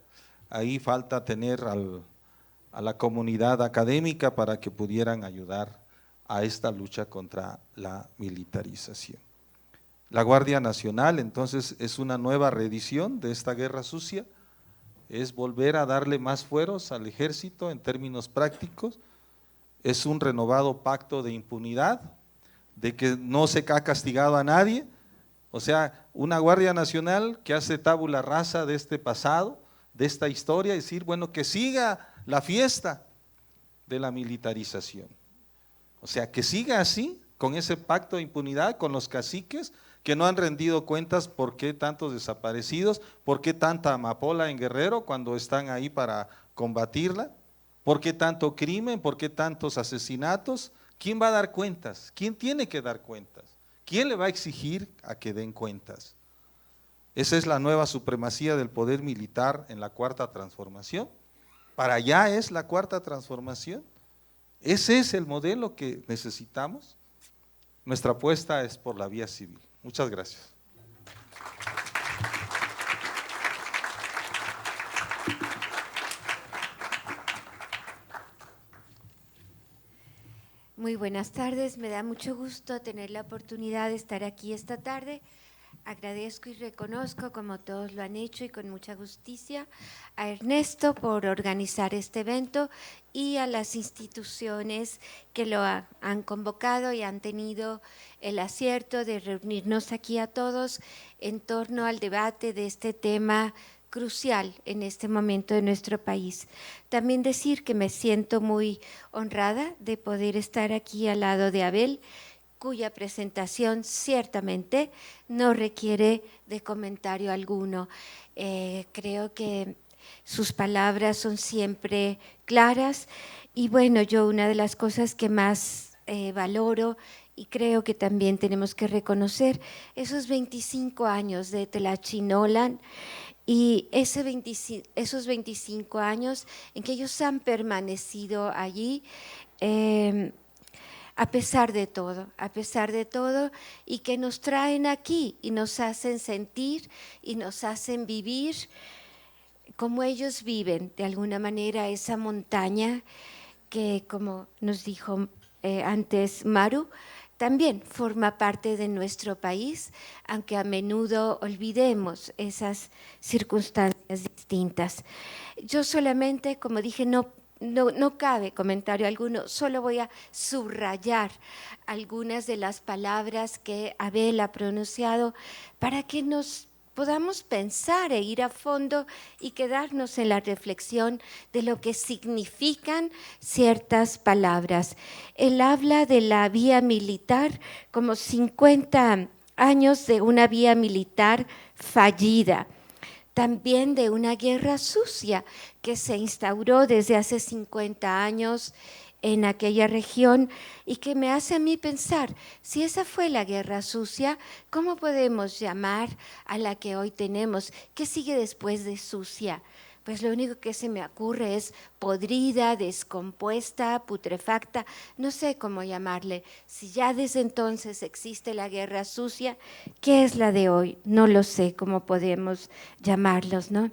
Ahí falta tener a la comunidad académica para que pudieran ayudar a esta lucha contra la militarización. La Guardia Nacional entonces es una nueva reedición de esta guerra sucia, es volver a darle más fueros al ejército en términos prácticos, es un renovado pacto de impunidad, de que no se ha castigado a nadie, o sea, una Guardia Nacional que hace tabula rasa de este pasado, de esta historia, y decir, bueno, que siga la fiesta de la militarización, o sea, que siga así, con ese pacto de impunidad, con los caciques que no han rendido cuentas por qué tantos desaparecidos, por qué tanta amapola en Guerrero cuando están ahí para combatirla, por qué tanto crimen, por qué tantos asesinatos. ¿Quién va a dar cuentas? ¿Quién tiene que dar cuentas? ¿Quién le va a exigir a que den cuentas? Esa es la nueva supremacía del poder militar en la Cuarta Transformación. ¿Para allá es la Cuarta Transformación? ¿Ese es el modelo que necesitamos? Nuestra apuesta es por la vía civil. Muchas gracias. Muy buenas tardes, me da mucho gusto tener la oportunidad de estar aquí esta tarde. Agradezco y reconozco, como todos lo han hecho y con mucha justicia, a Ernesto por organizar este evento y a las instituciones que lo han convocado y han tenido el acierto de reunirnos aquí a todos en torno al debate de este tema crucial en este momento de nuestro país. También decir que me siento muy honrada de poder estar aquí al lado de Abel, cuya presentación ciertamente no requiere de comentario alguno. Creo que sus palabras son siempre claras y bueno, yo una de las cosas que más valoro y creo que también tenemos que reconocer esos 25 años de Tlachinolan y esos 25 años en que ellos han permanecido allí a pesar de todo y que nos traen aquí y nos hacen sentir y nos hacen vivir como ellos viven, de alguna manera esa montaña que, como nos dijo antes Maru, también forma parte de nuestro país, aunque a menudo olvidemos esas circunstancias distintas. Yo solamente, como dije, no cabe comentario alguno, solo voy a subrayar algunas de las palabras que Abel ha pronunciado para que nos podamos pensar e ir a fondo y quedarnos en la reflexión de lo que significan ciertas palabras. Él habla de la vía militar como 50 años de una vía militar fallida. También de una guerra sucia que se instauró desde hace 50 años en aquella región y que me hace a mí pensar, si esa fue la guerra sucia, ¿cómo podemos llamar a la que hoy tenemos? ¿Qué sigue después de sucia? Pues lo único que se me ocurre es podrida, descompuesta, putrefacta, no sé cómo llamarle. Si ya desde entonces existe la guerra sucia, ¿qué es la de hoy? No lo sé cómo podemos llamarlos, ¿no?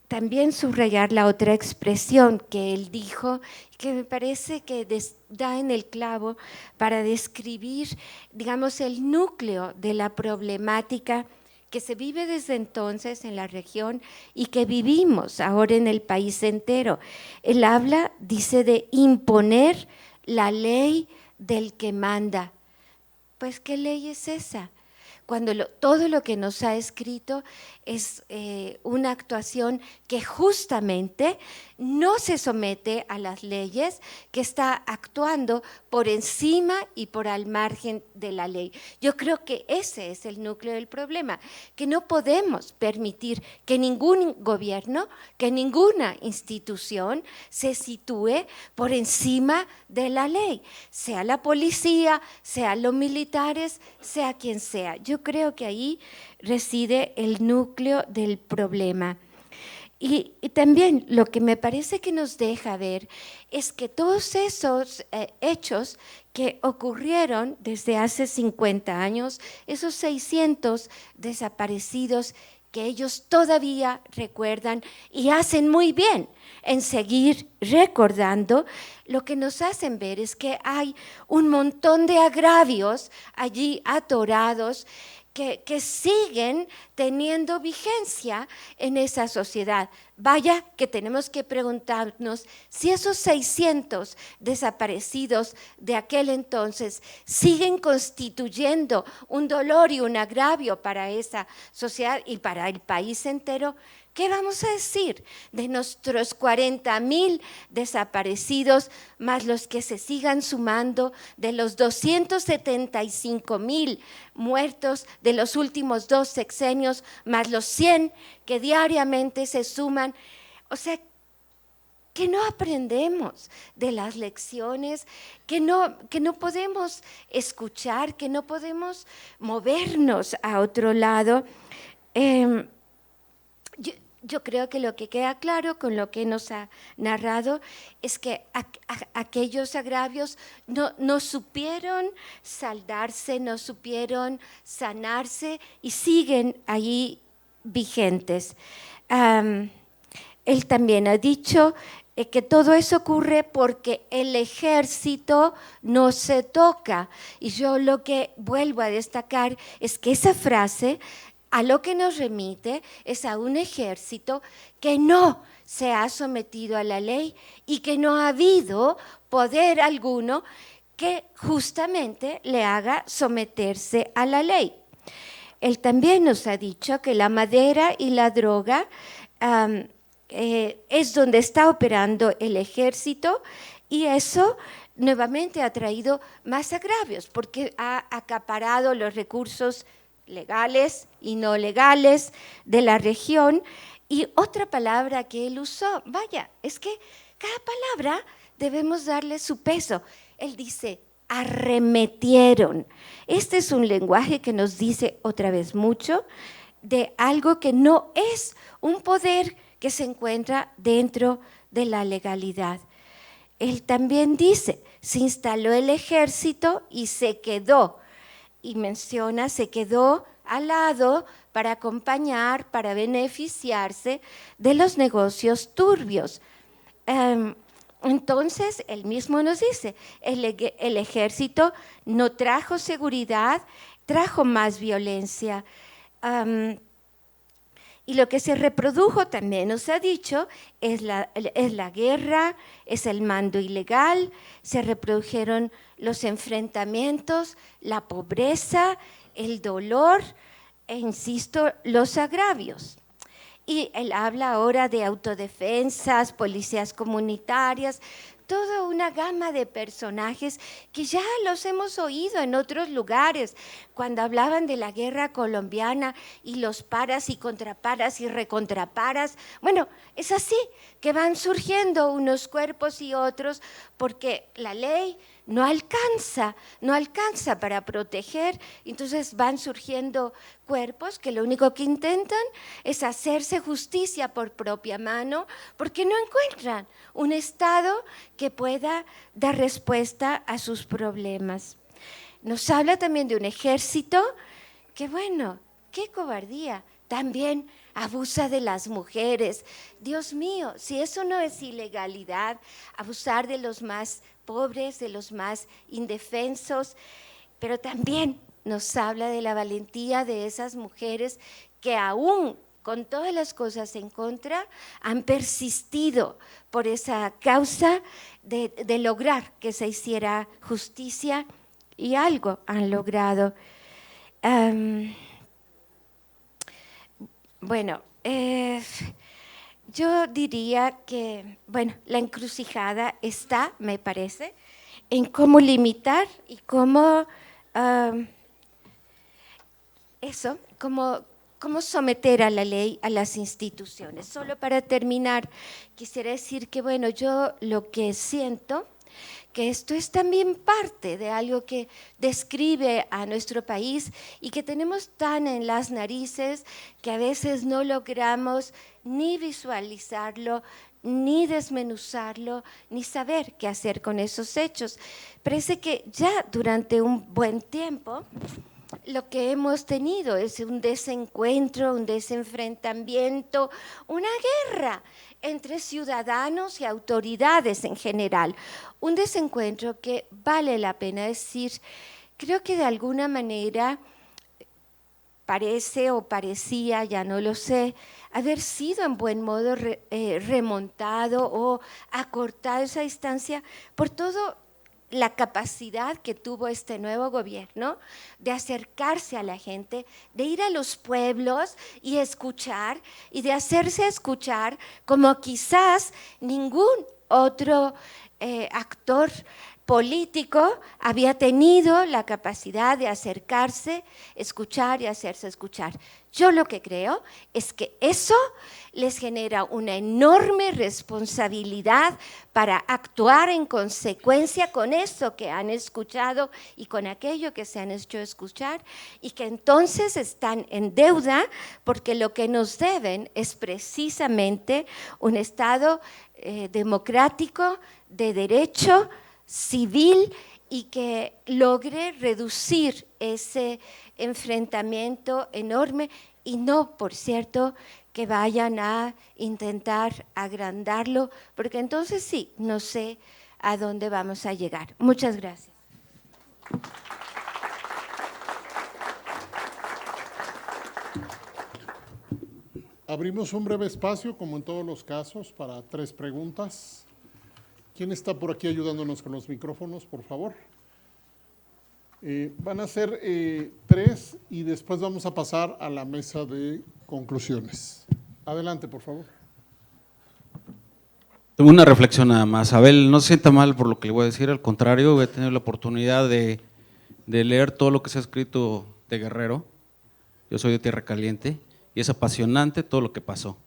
También subrayar la otra expresión que él dijo, que me parece que da en el clavo para describir, digamos, el núcleo de la problemática que se vive desde entonces en la región y que vivimos ahora en el país entero. Él habla, dice, de imponer la ley del que manda. Pues, ¿qué ley es esa? Cuando todo lo que nos ha escrito es una actuación que justamente no se somete a las leyes, que está actuando por encima y por al margen de la ley. Yo creo que ese es el núcleo del problema, que no podemos permitir que ningún gobierno, que ninguna institución se sitúe por encima de la ley, sea la policía, sea los militares, sea quien sea. Yo creo que ahí reside el núcleo del problema. Y también lo que me parece que nos deja ver es que todos esos hechos que ocurrieron desde hace 50 años, esos 600 desaparecidos que ellos todavía recuerdan y hacen muy bien en seguir recordando, lo que nos hacen ver es que hay un montón de agravios allí atorados que siguen teniendo vigencia en esa sociedad. Vaya que tenemos que preguntarnos si esos 600 desaparecidos de aquel entonces siguen constituyendo un dolor y un agravio para esa sociedad y para el país entero. ¿Qué vamos a decir de nuestros 40,000 desaparecidos, más los que se sigan sumando, de los 275,000 muertos de los últimos 2 sexenios, más los 100 que diariamente se suman? O sea, que no aprendemos de las lecciones, que no podemos escuchar, que no podemos movernos a otro lado. Yo creo que lo que queda claro con lo que nos ha narrado es que aquellos agravios no supieron saldarse, no supieron sanarse y siguen ahí vigentes. Él también ha dicho que todo eso ocurre porque el ejército no se toca. Y yo lo que vuelvo a destacar es que esa frase a lo que nos remite es a un ejército que no se ha sometido a la ley y que no ha habido poder alguno que justamente le haga someterse a la ley. Él también nos ha dicho que la madera y la droga es donde está operando el ejército y eso nuevamente ha traído más agravios porque ha acaparado los recursos legales y no legales de la región. Y otra palabra que él usó, vaya, es que cada palabra debemos darle su peso. Él dice, arremetieron. Este es un lenguaje que nos dice otra vez mucho de algo que no es un poder que se encuentra dentro de la legalidad. Él también dice, se instaló el ejército y se quedó. Y menciona, se quedó al lado para acompañar, para beneficiarse de los negocios turbios. Entonces, él mismo nos dice, el ejército no trajo seguridad, trajo más violencia. Y lo que se reprodujo también nos ha dicho es la guerra, es el mando ilegal, se reprodujeron los enfrentamientos, la pobreza, el dolor, e insisto, los agravios. Y él habla ahora de autodefensas, policías comunitarias, toda una gama de personajes que ya los hemos oído en otros lugares, cuando hablaban de la guerra colombiana y los paras y contraparas y recontraparas. Bueno, es así que van surgiendo unos cuerpos y otros porque la ley no alcanza para proteger, entonces van surgiendo cuerpos que lo único que intentan es hacerse justicia por propia mano porque no encuentran un Estado que pueda dar respuesta a sus problemas. Nos habla también de un ejército que, bueno, qué cobardía, también abusa de las mujeres. Dios mío, si eso no es ilegalidad, abusar de los más pobres, de los más indefensos, pero también nos habla de la valentía de esas mujeres que aún con todas las cosas en contra han persistido por esa causa de lograr que se hiciera justicia y algo han logrado. Bueno, yo diría que, bueno, la encrucijada está, me parece, en cómo limitar y cómo, cómo someter a la ley a las instituciones. Solo para terminar, quisiera decir que, bueno, yo lo que siento, que esto es también parte de algo que describe a nuestro país y que tenemos tan en las narices que a veces no logramos ni visualizarlo, ni desmenuzarlo, ni saber qué hacer con esos hechos. Parece que ya durante un buen tiempo lo que hemos tenido es un desencuentro, un desenfrentamiento, una guerra entre ciudadanos y autoridades en general. Un desencuentro que vale la pena decir, creo que de alguna manera parece o parecía, ya no lo sé, haber sido en buen modo remontado o acortado esa distancia por todo la capacidad que tuvo este nuevo gobierno de acercarse a la gente, de ir a los pueblos y escuchar, y de hacerse escuchar como quizás ningún otro actor político había tenido la capacidad de acercarse, escuchar y hacerse escuchar. Yo lo que creo es que eso les genera una enorme responsabilidad para actuar en consecuencia con eso que han escuchado y con aquello que se han hecho escuchar, y que entonces están en deuda porque lo que nos deben es precisamente un Estado democrático, de derecho, civil, y que logre reducir ese enfrentamiento enorme y no, por cierto, que vayan a intentar agrandarlo, porque entonces sí, no sé a dónde vamos a llegar. Muchas gracias. Abrimos un breve espacio, como en todos los casos, para 3 preguntas. ¿Quién está por aquí ayudándonos con los micrófonos, por favor? Van a ser 3 y después vamos a pasar a la mesa de conclusiones. Adelante, por favor. Tengo una reflexión nada más. Abel, no se sienta mal por lo que le voy a decir, al contrario, voy a tener la oportunidad de leer todo lo que se ha escrito de Guerrero. Yo soy de Tierra Caliente y es apasionante todo lo que pasó.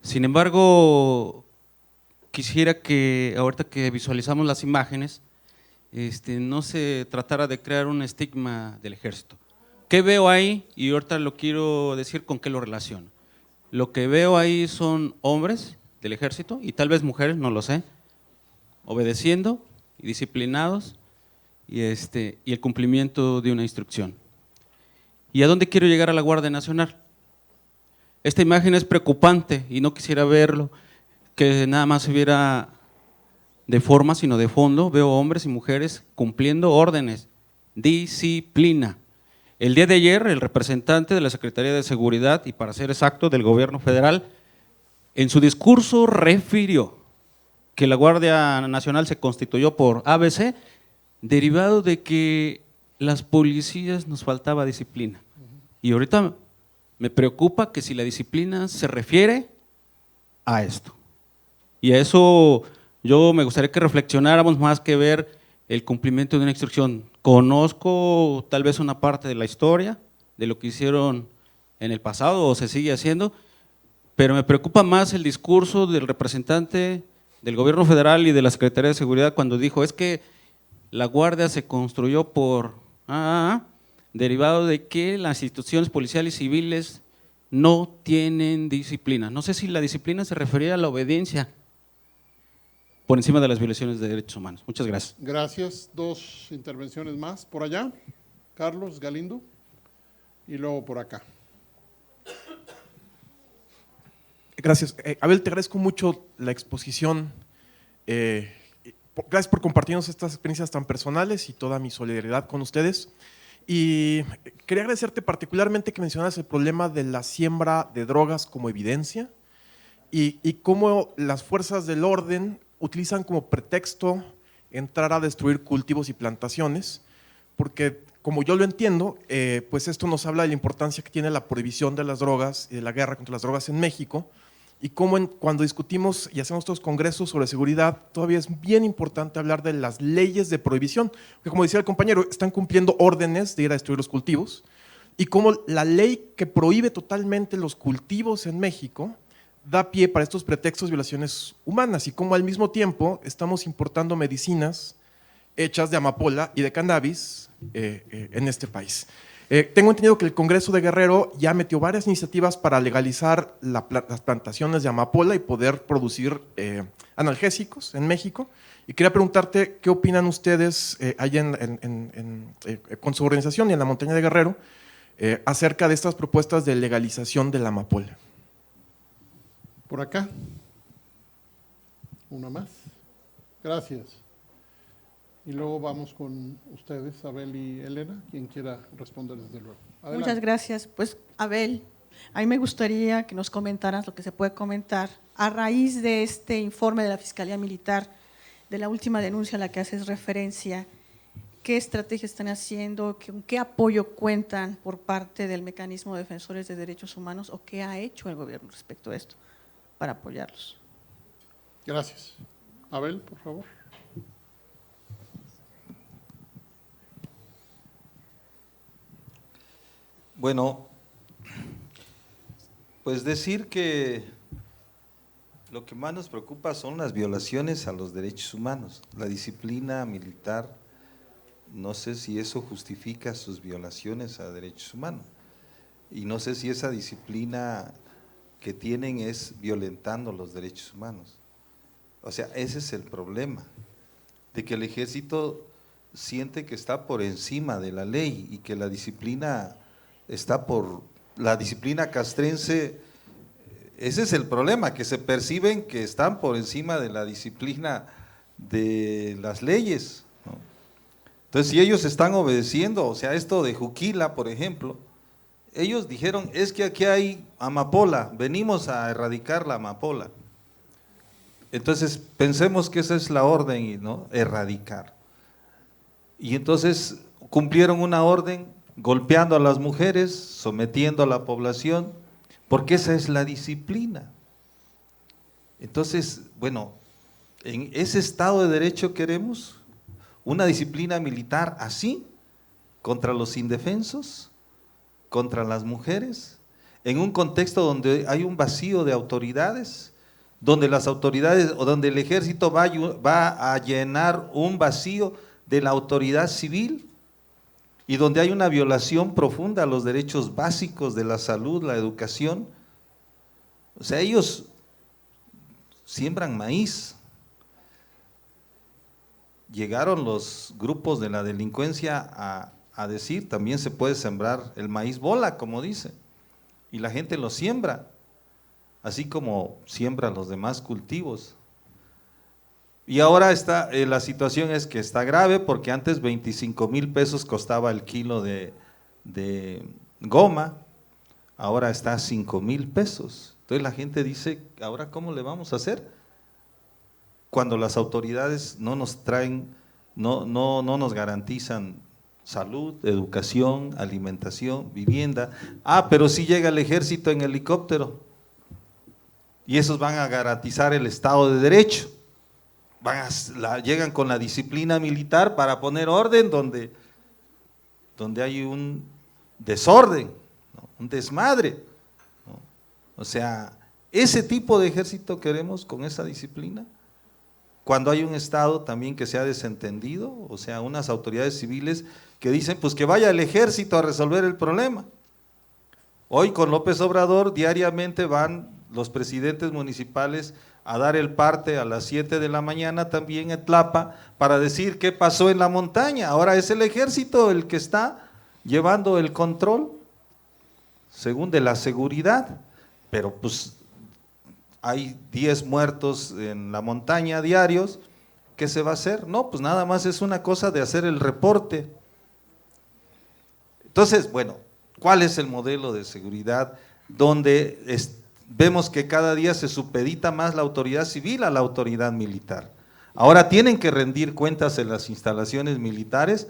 Sin embargo, quisiera que ahorita que visualizamos las imágenes, no se tratara de crear un estigma del ejército. ¿Qué veo ahí? Y ahorita lo quiero decir con qué lo relaciono. Lo que veo ahí son hombres del ejército y tal vez mujeres, no lo sé, obedeciendo y disciplinados y el cumplimiento de una instrucción. ¿Y a dónde quiero llegar? A la Guardia Nacional. Esta imagen es preocupante y no quisiera verlo, que nada más se viera de forma, sino de fondo. Veo hombres y mujeres cumpliendo órdenes, disciplina. El día de ayer, el representante de la Secretaría de Seguridad, y para ser exacto, del Gobierno Federal, en su discurso refirió que la Guardia Nacional se constituyó por ABC, derivado de que las policías nos faltaba disciplina. Y ahorita Me preocupa que si la disciplina se refiere a esto. Y a eso yo me gustaría que reflexionáramos más que ver el cumplimiento de una instrucción. Conozco tal vez una parte de la historia, de lo que hicieron en el pasado o se sigue haciendo, pero me preocupa más el discurso del representante del gobierno federal y de la Secretaría de Seguridad cuando dijo, es que la Guardia se construyó por… derivado de que las instituciones policiales y civiles no tienen disciplina. No sé si la disciplina se refería a la obediencia por encima de las violaciones de derechos humanos. Muchas gracias. Gracias. 2 intervenciones más. Por allá, Carlos Galindo, y luego por acá. Gracias. Abel, te agradezco mucho la exposición. Gracias por compartirnos estas experiencias tan personales y toda mi solidaridad con ustedes. Y quería agradecerte particularmente que mencionas el problema de la siembra de drogas como evidencia y cómo las fuerzas del orden utilizan como pretexto entrar a destruir cultivos y plantaciones, porque como yo lo entiendo, pues esto nos habla de la importancia que tiene la prohibición de las drogas y de la guerra contra las drogas en México, y cómo cuando discutimos y hacemos estos congresos sobre seguridad, todavía es bien importante hablar de las leyes de prohibición, porque como decía el compañero, están cumpliendo órdenes de ir a destruir los cultivos, y cómo la ley que prohíbe totalmente los cultivos en México da pie para estos pretextos de violaciones humanas, y cómo al mismo tiempo estamos importando medicinas hechas de amapola y de cannabis en este país. Tengo entendido que el Congreso de Guerrero ya metió varias iniciativas para legalizar las plantaciones de amapola y poder producir analgésicos en México. Y quería preguntarte qué opinan ustedes allá con su organización y en la montaña de Guerrero acerca de estas propuestas de legalización de la amapola. Por acá. Una más. Gracias. Y luego vamos con ustedes, Abel y Elena, quien quiera responder desde luego. Adelante. Muchas gracias. Pues, Abel, a mí me gustaría que nos comentaras lo que se puede comentar a raíz de este informe de la Fiscalía Militar, de la última denuncia a la que haces referencia. ¿Qué estrategias están haciendo? ¿Con qué apoyo cuentan por parte del Mecanismo de Defensores de Derechos Humanos o qué ha hecho el gobierno respecto a esto para apoyarlos? Gracias. Abel, por favor. Bueno, pues decir que lo que más nos preocupa son las violaciones a los derechos humanos. La disciplina militar, no sé si eso justifica sus violaciones a derechos humanos. Y no sé si esa disciplina que tienen es violentando los derechos humanos. O sea, ese es el problema, de que el ejército siente que está por encima de la ley y que la disciplina está por la disciplina castrense. Ese es el problema, que se perciben que están por encima de la disciplina de las leyes, ¿no? Entonces, si ellos están obedeciendo, o sea, esto de Juquila, por ejemplo, ellos dijeron, es que aquí hay amapola, venimos a erradicar la amapola. Entonces, pensemos que esa es la orden, ¿no? Erradicar. Y entonces cumplieron una orden golpeando a las mujeres, sometiendo a la población, porque esa es la disciplina. Entonces, bueno, en ese Estado de Derecho queremos una disciplina militar así, contra los indefensos, contra las mujeres, en un contexto donde hay un vacío de autoridades, donde las autoridades o donde el ejército va a llenar un vacío de la autoridad civil y donde hay una violación profunda a los derechos básicos de la salud, la educación. O sea, ellos siembran maíz. Llegaron los grupos de la delincuencia a decir, también se puede sembrar el maíz bola, como dice, y la gente lo siembra, así como siembra los demás cultivos. Y ahora la situación es que está grave porque antes 25,000 pesos costaba el kilo de goma, ahora está a 5,000 pesos. Entonces la gente dice, ¿ahora cómo le vamos a hacer? Cuando las autoridades no nos traen, no nos garantizan salud, educación, alimentación, vivienda. Ah, pero si llega el ejército en helicóptero y esos van a garantizar el Estado de Derecho. Llegan con la disciplina militar para poner orden donde hay un desorden, ¿no? Un desmadre, ¿no? O sea, ese tipo de ejército queremos con esa disciplina. Cuando hay un Estado también que se ha desentendido, o sea, unas autoridades civiles que dicen, pues que vaya el ejército a resolver el problema. Hoy con López Obrador diariamente van los presidentes municipales a dar el parte a las 7 de la mañana también en Tlapa para decir qué pasó en la montaña. Ahora es el ejército el que está llevando el control, según de la seguridad, pero pues hay 10 muertos en la montaña diarios, ¿qué se va a hacer? No, pues nada más es una cosa de hacer el reporte. Entonces, bueno, ¿cuál es el modelo de seguridad donde vemos que cada día se supedita más la autoridad civil a la autoridad militar? Ahora tienen que rendir cuentas en las instalaciones militares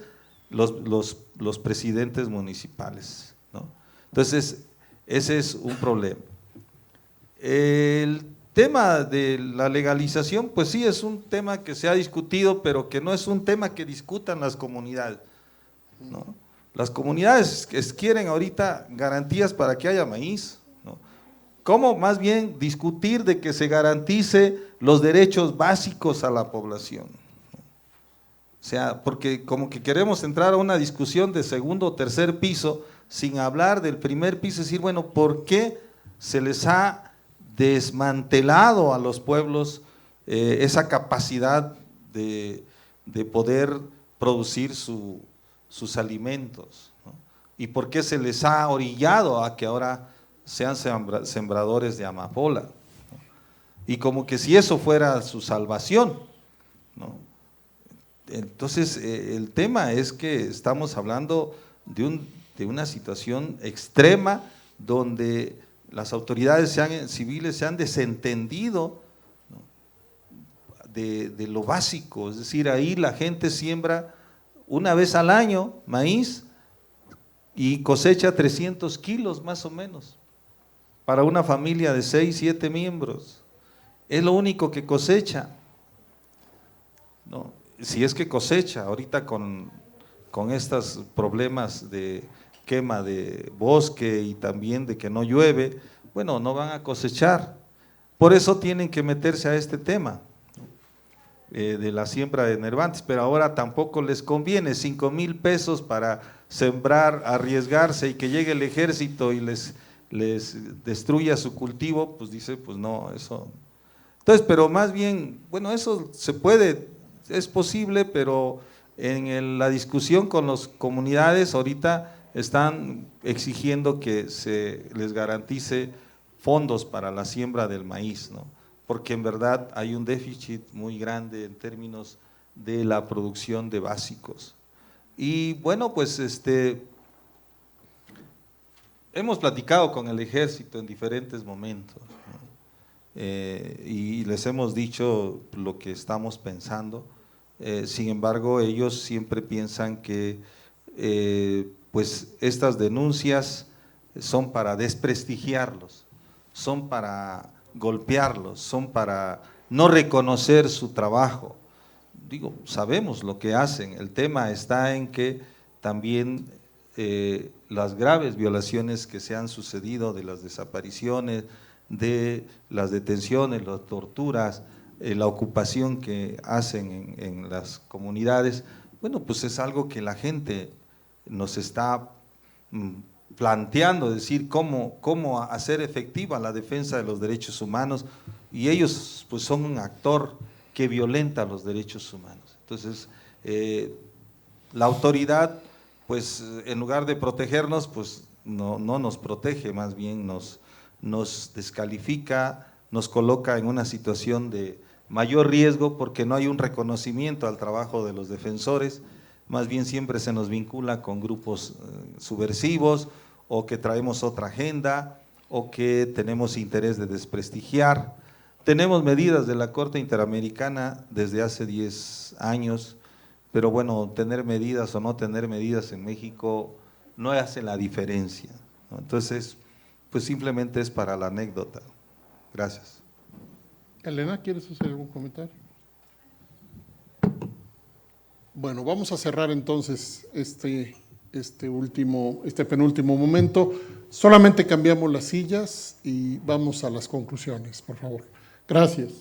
los presidentes municipales, ¿no? Entonces, ese es un problema. El tema de la legalización, pues sí, es un tema que se ha discutido, pero que no es un tema que discutan las comunidades, ¿no? Las comunidades quieren ahorita garantías para que haya maíz, ¿no? ¿Cómo más bien discutir de que se garantice los derechos básicos a la población? O sea, porque como que queremos entrar a una discusión de segundo o tercer piso sin hablar del primer piso, decir, bueno, ¿por qué se les ha desmantelado a los pueblos esa capacidad de poder producir sus alimentos, ¿no? ¿Y por qué se les ha orillado a que ahora sean sembradores de amapola, ¿no? Y como que si eso fuera su salvación, ¿no? Entonces, el tema es que estamos hablando de una situación extrema donde las autoridades civiles se han desentendido, ¿no?, de lo básico. Es decir, ahí la gente siembra una vez al año maíz y cosecha 300 kilos más o menos, para una familia de 6, 7 miembros. Es lo único que cosecha, ¿no? Si es que cosecha, ahorita con estos problemas de quema de bosque y también de que no llueve, bueno, no van a cosechar. Por eso tienen que meterse a este tema de la siembra de enervantes, pero ahora tampoco les conviene 5,000 pesos para sembrar, arriesgarse y que llegue el ejército y les destruya su cultivo, pues dice, pues no, eso. Entonces, pero más bien, bueno, eso se puede, es posible, pero en la discusión con las comunidades ahorita están exigiendo que se les garantice fondos para la siembra del maíz, ¿no? Porque en verdad hay un déficit muy grande en términos de la producción de básicos. Y bueno, pues hemos platicado con el ejército en diferentes momentos, ¿no? Y les hemos dicho lo que estamos pensando. Sin embargo, ellos siempre piensan que pues estas denuncias son para desprestigiarlos, son para golpearlos, son para no reconocer su trabajo. Digo, sabemos lo que hacen, el tema está en que también las graves violaciones que se han sucedido, de las desapariciones, de las detenciones, las torturas, la ocupación que hacen en las comunidades, bueno, pues es algo que la gente nos está planteando, es decir, cómo hacer efectiva la defensa de los derechos humanos, y ellos pues son un actor que violenta los derechos humanos. Entonces, la autoridad, pues en lugar de protegernos, pues no nos protege, más bien nos descalifica, nos coloca en una situación de mayor riesgo porque no hay un reconocimiento al trabajo de los defensores, más bien siempre se nos vincula con grupos subversivos o que traemos otra agenda o que tenemos interés de desprestigiar. Tenemos medidas de la Corte Interamericana desde hace 10 años pero bueno, tener medidas o no tener medidas en México no hace la diferencia, ¿no? Entonces, pues simplemente es para la anécdota. Gracias. Elena, ¿quieres hacer algún comentario? Bueno, vamos a cerrar entonces este penúltimo momento. Solamente cambiamos las sillas y vamos a las conclusiones, por favor. Gracias.